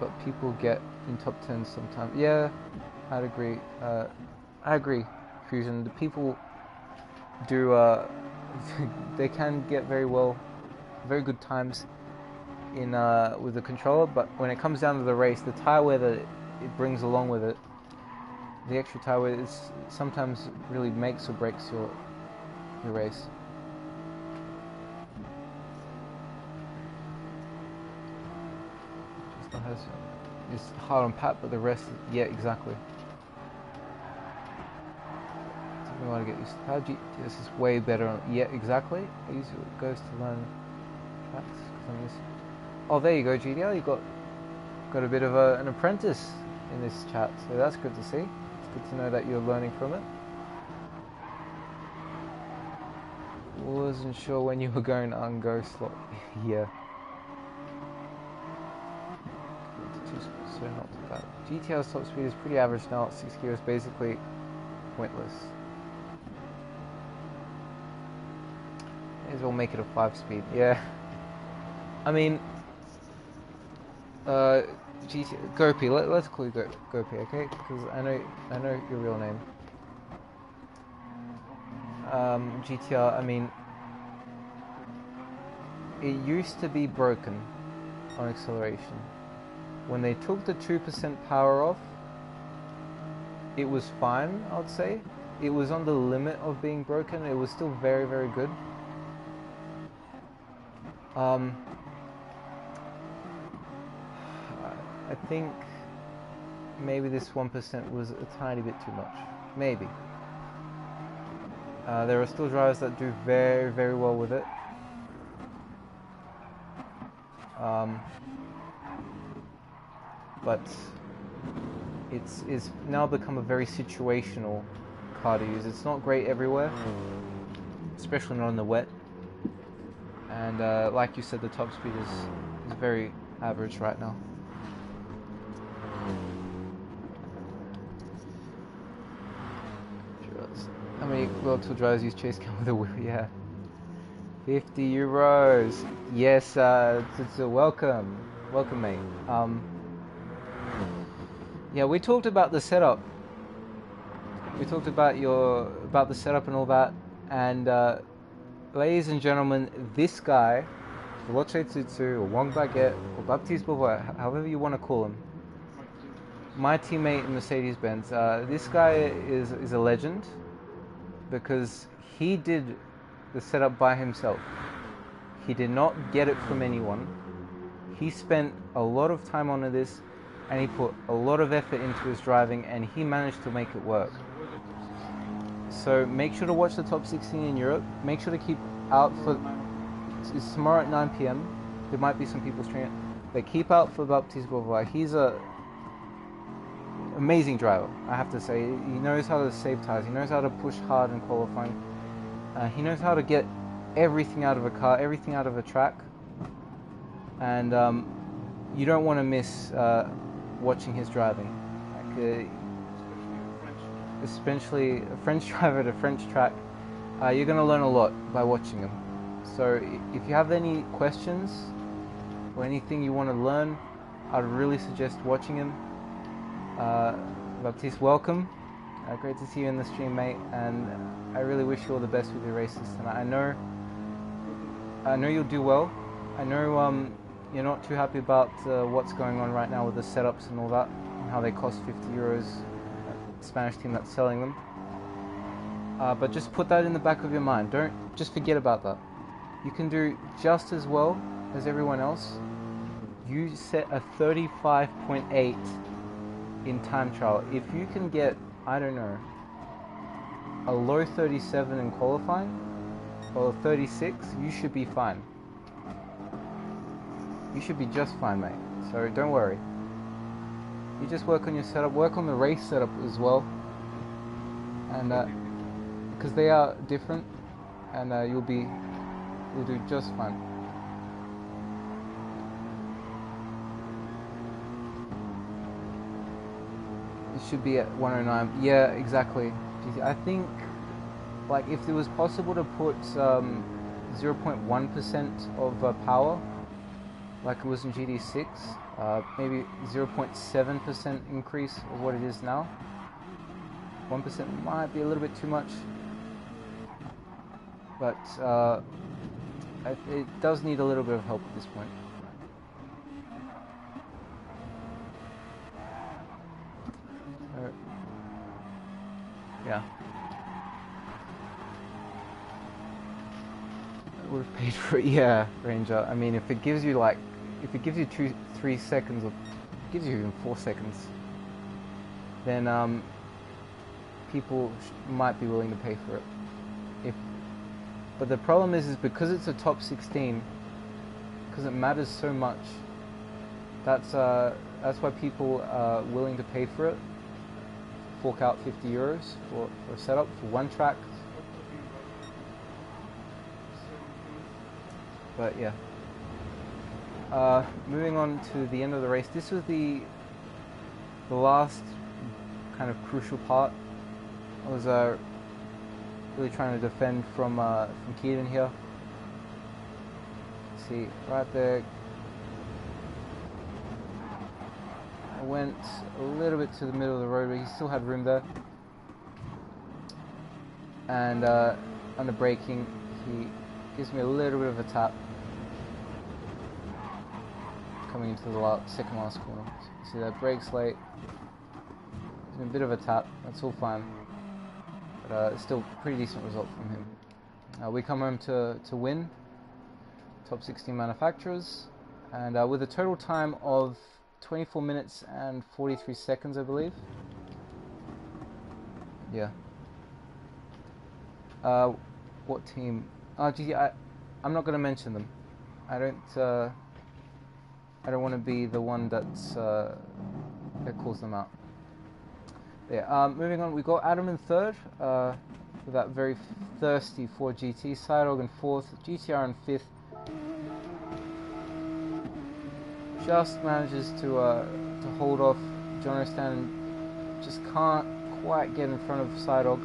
But people get in top 10 sometimes. Yeah, I'd agree. I agree, Fusion. The people do, they can get very good times in with the controller, but when it comes down to the race, the tire wear that it brings along with it, the extra tire wear, is sometimes really makes or breaks your race. It's hard on Pat, but the rest, yeah, exactly. Something I want to get used to. How this is way better on, yeah, exactly. I use it goes to learn tracks. Oh, there you go, GDL. You got a bit of an apprentice in this chat, so that's good to see. It's good to know that you're learning from it. Wasn't sure when you were going to ungo slot. Yeah. So not too bad. GTR's top speed is pretty average now. 6 gears, basically pointless. May as well make it a 5-speed. Yeah. I mean, Gopi. Let's call you Gopi, okay? Because I know your real name. GTR. I mean, it used to be broken on acceleration. When they took the 2% power off, it was fine, I would say. It was on the limit of being broken. It was still very, very good. I think maybe this 1% was a tiny bit too much. Maybe. There are still drivers that do very, very well with it. But it's now become a very situational car to use. It's not great everywhere, especially not in the wet. And like you said, the top speed is very average right now. How many World Tour drivers use chase cam with a wheel? Yeah. 50 euros. Yes, it's a welcome, mate. Yeah, we talked about the setup. We talked about the setup and all that. And ladies and gentlemen, this guy, Veloce Tsutsu, or Wang Baguette, or Baptiste Beauvoir, however you want to call him, my teammate in Mercedes-Benz. This guy is a legend because he did the setup by himself. He did not get it from anyone. He spent a lot of time onto this, and he put a lot of effort into his driving, and he managed to make it work. So make sure to watch the top 16 in Europe. Make sure to keep out for... It's tomorrow at 9 p.m. There might be some people streaming it. But keep out for Baptiste Beauvoir. He's a amazing driver, I have to say. He knows how to save tires. He knows how to push hard in qualifying. He knows how to get everything out of a car, everything out of a track. And you don't want to miss watching his driving. Like, especially a French driver at a French track, you're going to learn a lot by watching him. So if you have any questions or anything you want to learn, I'd really suggest watching him. Baptiste, welcome. Great to see you in the stream, mate, and I really wish you all the best with your races tonight. I know you'll do well. I know you're not too happy about what's going on right now with the setups and all that, and how they cost 50 euros. The Spanish team that's selling them. But just put that in the back of your mind. Don't just forget about that. You can do just as well as everyone else. You set a 35.8 in time trial. If you can get, I don't know, a low 37 in qualifying or 36, you should be fine. You should be just fine, mate. So don't worry. You just work on your setup, work on the race setup as well, and because they are different, and you'll do just fine. It should be at 109. Yeah, exactly. I think, like, if it was possible to put 0.1% of power, like it was in GT6, maybe 0.7% increase of what it is now. 1% might be a little bit too much, but it does need a little bit of help at this point. Yeah. I would have paid for it, yeah, Ranger. I mean, if it gives you 2-3 seconds, or gives you even 4 seconds, then people might be willing to pay for it. But the problem is because it's a top 16, because it matters so much. That's why people are willing to pay for it. Fork out 50 euros for a setup for one track. But yeah. Moving on to the end of the race. This was the last kind of crucial part. I was really trying to defend from Keaton here. See, right there. I went a little bit to the middle of the road, but he still had room there. And under braking, he gives me a little bit of a tap coming into the second last corner. So you see that brakes late. Gives me a bit of a tap. That's all fine, but it's still a pretty decent result from him. We come home to win top 16 manufacturers, and with a total time of 24 minutes and 43 seconds, I believe. Yeah. What team? Oh, gee, I'm not going to mention them. I don't want to be the one that calls them out. Yeah, moving on, we got Adam in third, with that very thirsty Ford GT, Sidehog in fourth, GTR in fifth. Just manages to hold off John O'Stan and just can't quite get in front of Sidehog.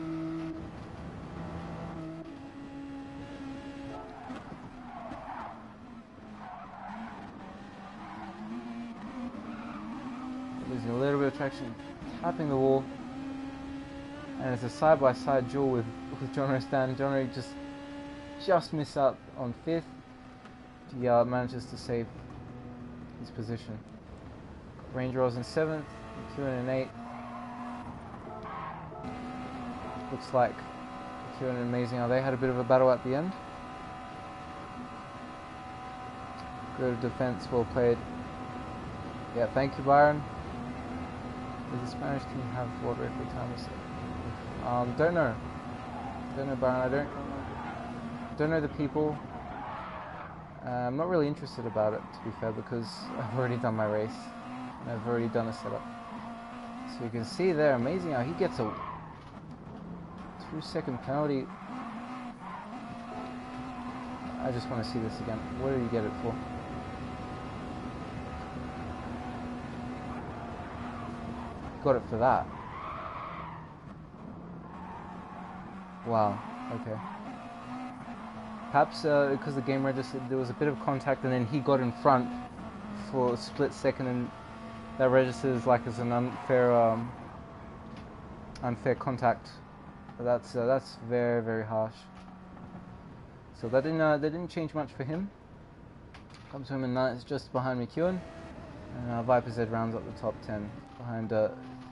Losing a little bit of traction, tapping the wall, and it's a side-by-side duel with John O'Stan. John just missed out on fifth. He manages to save his position. Range Rovers in seventh, McEwen in eighth. Looks like McEwen and Amazing. They had a bit of a battle at the end. Good defense, well played. Yeah, thank you, Byron. Does the Spanish team have world record time? Don't know. Don't know, Byron. I don't know the people. I'm not really interested about it, to be fair, because I've already done my race. And I've already done a setup. So you can see there, Amazing how he gets a 2-second penalty. I just want to see this again. What did he get it for? Got it for that. Wow, okay. Perhaps because the game registered, there was a bit of contact and then he got in front for a split second, and that registers like as an unfair contact. That's very, very harsh. So that didn't change much for him. Comes home in ninth, just behind McEwen, and Viper Z rounds up the top 10 behind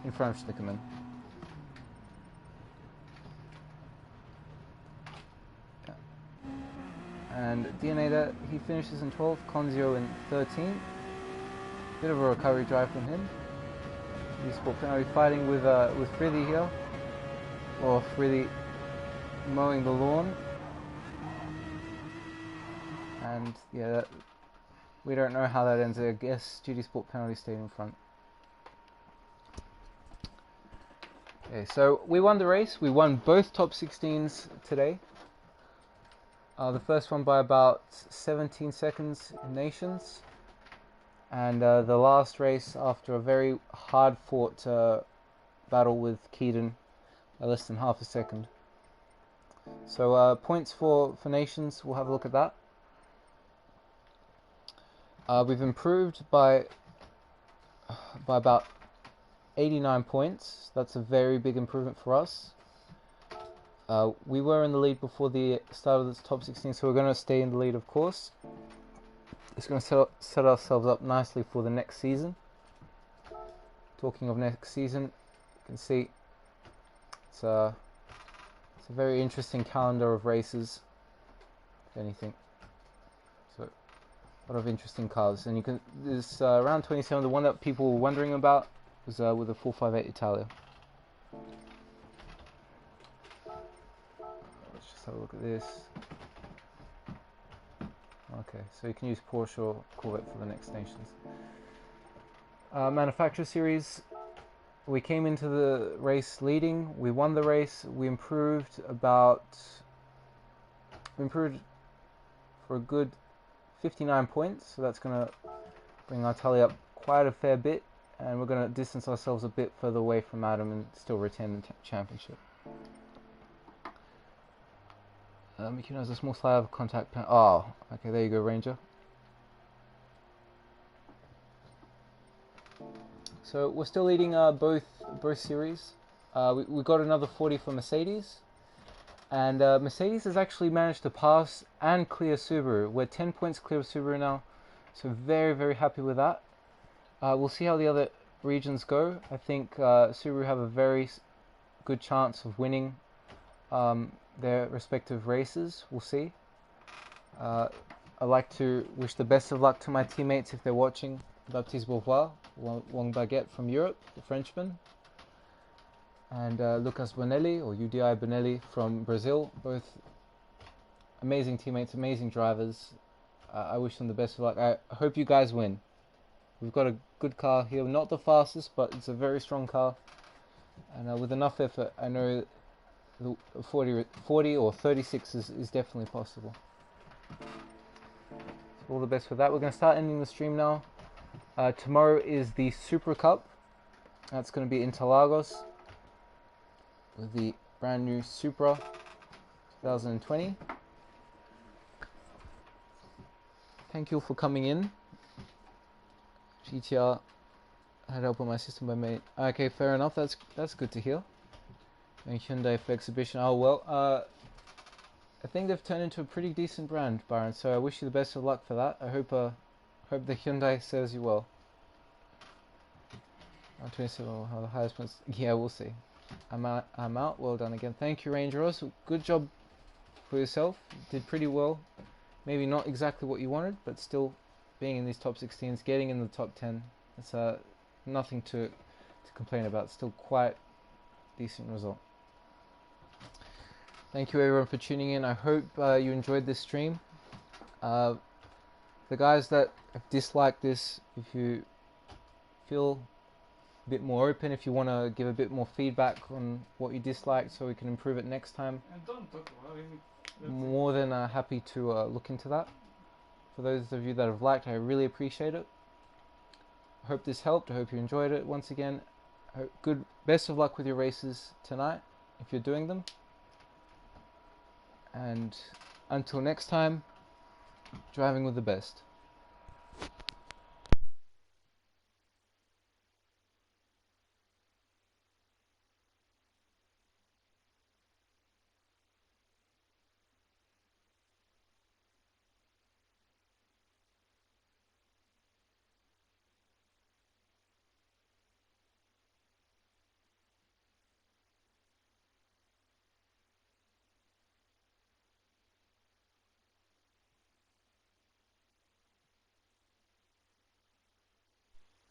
in front of Schlickerman. Yeah. And DNA there, he finishes in 12th, Conzio in 13th. Bit of a recovery drive from him. GT Sport penalty fighting with Frithy here, or Frithy mowing the lawn. And yeah, we don't know how that ends. I guess GT Sport penalty stayed in front. Okay, so we won the race. We won both top 16s today. The first one by about 17 seconds in Nations. And the last race, after a very hard-fought battle with Keaton, by less than half a second. So points for Nations, we'll have a look at that. We've improved by about 89 points. That's a very big improvement for us. We were in the lead before the start of this top 16, so we're going to stay in the lead, of course. It's going to set ourselves up nicely for the next season. Talking of next season, you can see it's a very interesting calendar of races, if anything. So a lot of interesting cars, and you can this round 27, the one that people were wondering about, was with a 458 Italia. Let's just have a look at this. Okay, so you can use Porsche or Corvette for the next Nations. Manufacturer series, we came into the race leading. We won the race. We improved for a good 59 points. So that's going to bring our tally up quite a fair bit, and we're going to distance ourselves a bit further away from Adam and still retain the championship. McEwen has a small slide of contact pen. Oh, okay, there you go, Ranger. So we're still leading both series. We got another 40 for Mercedes, and Mercedes has actually managed to pass and clear Subaru. We're 10 points clear of Subaru now, so very, very happy with that. We'll see how the other regions go. I think Subaru have a very good chance of winning their respective races. We'll see. I'd like to wish the best of luck to my teammates if they're watching. Baptiste Beauvoir, Wang Baguette from Europe, the Frenchman, and Lucas Bonelli, or UDI Bonelli from Brazil. Both amazing teammates, amazing drivers. I wish them the best of luck. I hope you guys win. We've got a good car here, not the fastest, but it's a very strong car. And with enough effort, I know the 40 or 36 is definitely possible. So all the best for that. We're going to start ending the stream now. Tomorrow is the Super Cup. That's going to be Interlagos with the brand new Supra 2020. Thank you for coming in. GTR had help on my system by me. Okay, fair enough. That's good to hear. And Hyundai for exhibition. Oh well. I think they've turned into a pretty decent brand, Byron. So I wish you the best of luck for that. I hope the Hyundai serves you well. 27. How the highest points? Yeah, we'll see. I'm out. Well done again. Thank you, Ranger Ross. Good job for yourself. You did pretty well. Maybe not exactly what you wanted, but still being in these top 16s, getting in the top 10. It's nothing to complain about. Still quite decent result. Thank you everyone for tuning in. I hope you enjoyed this stream. The guys that have disliked this, if you feel a bit more open, if you want to give a bit more feedback on what you disliked so we can improve it next time, And don't talk about it. more than happy to look into that. For those of you that have liked, I really appreciate it. I hope this helped. I hope you enjoyed it. Once again, best of luck with your races tonight if you're doing them. And until next time, driving with the best.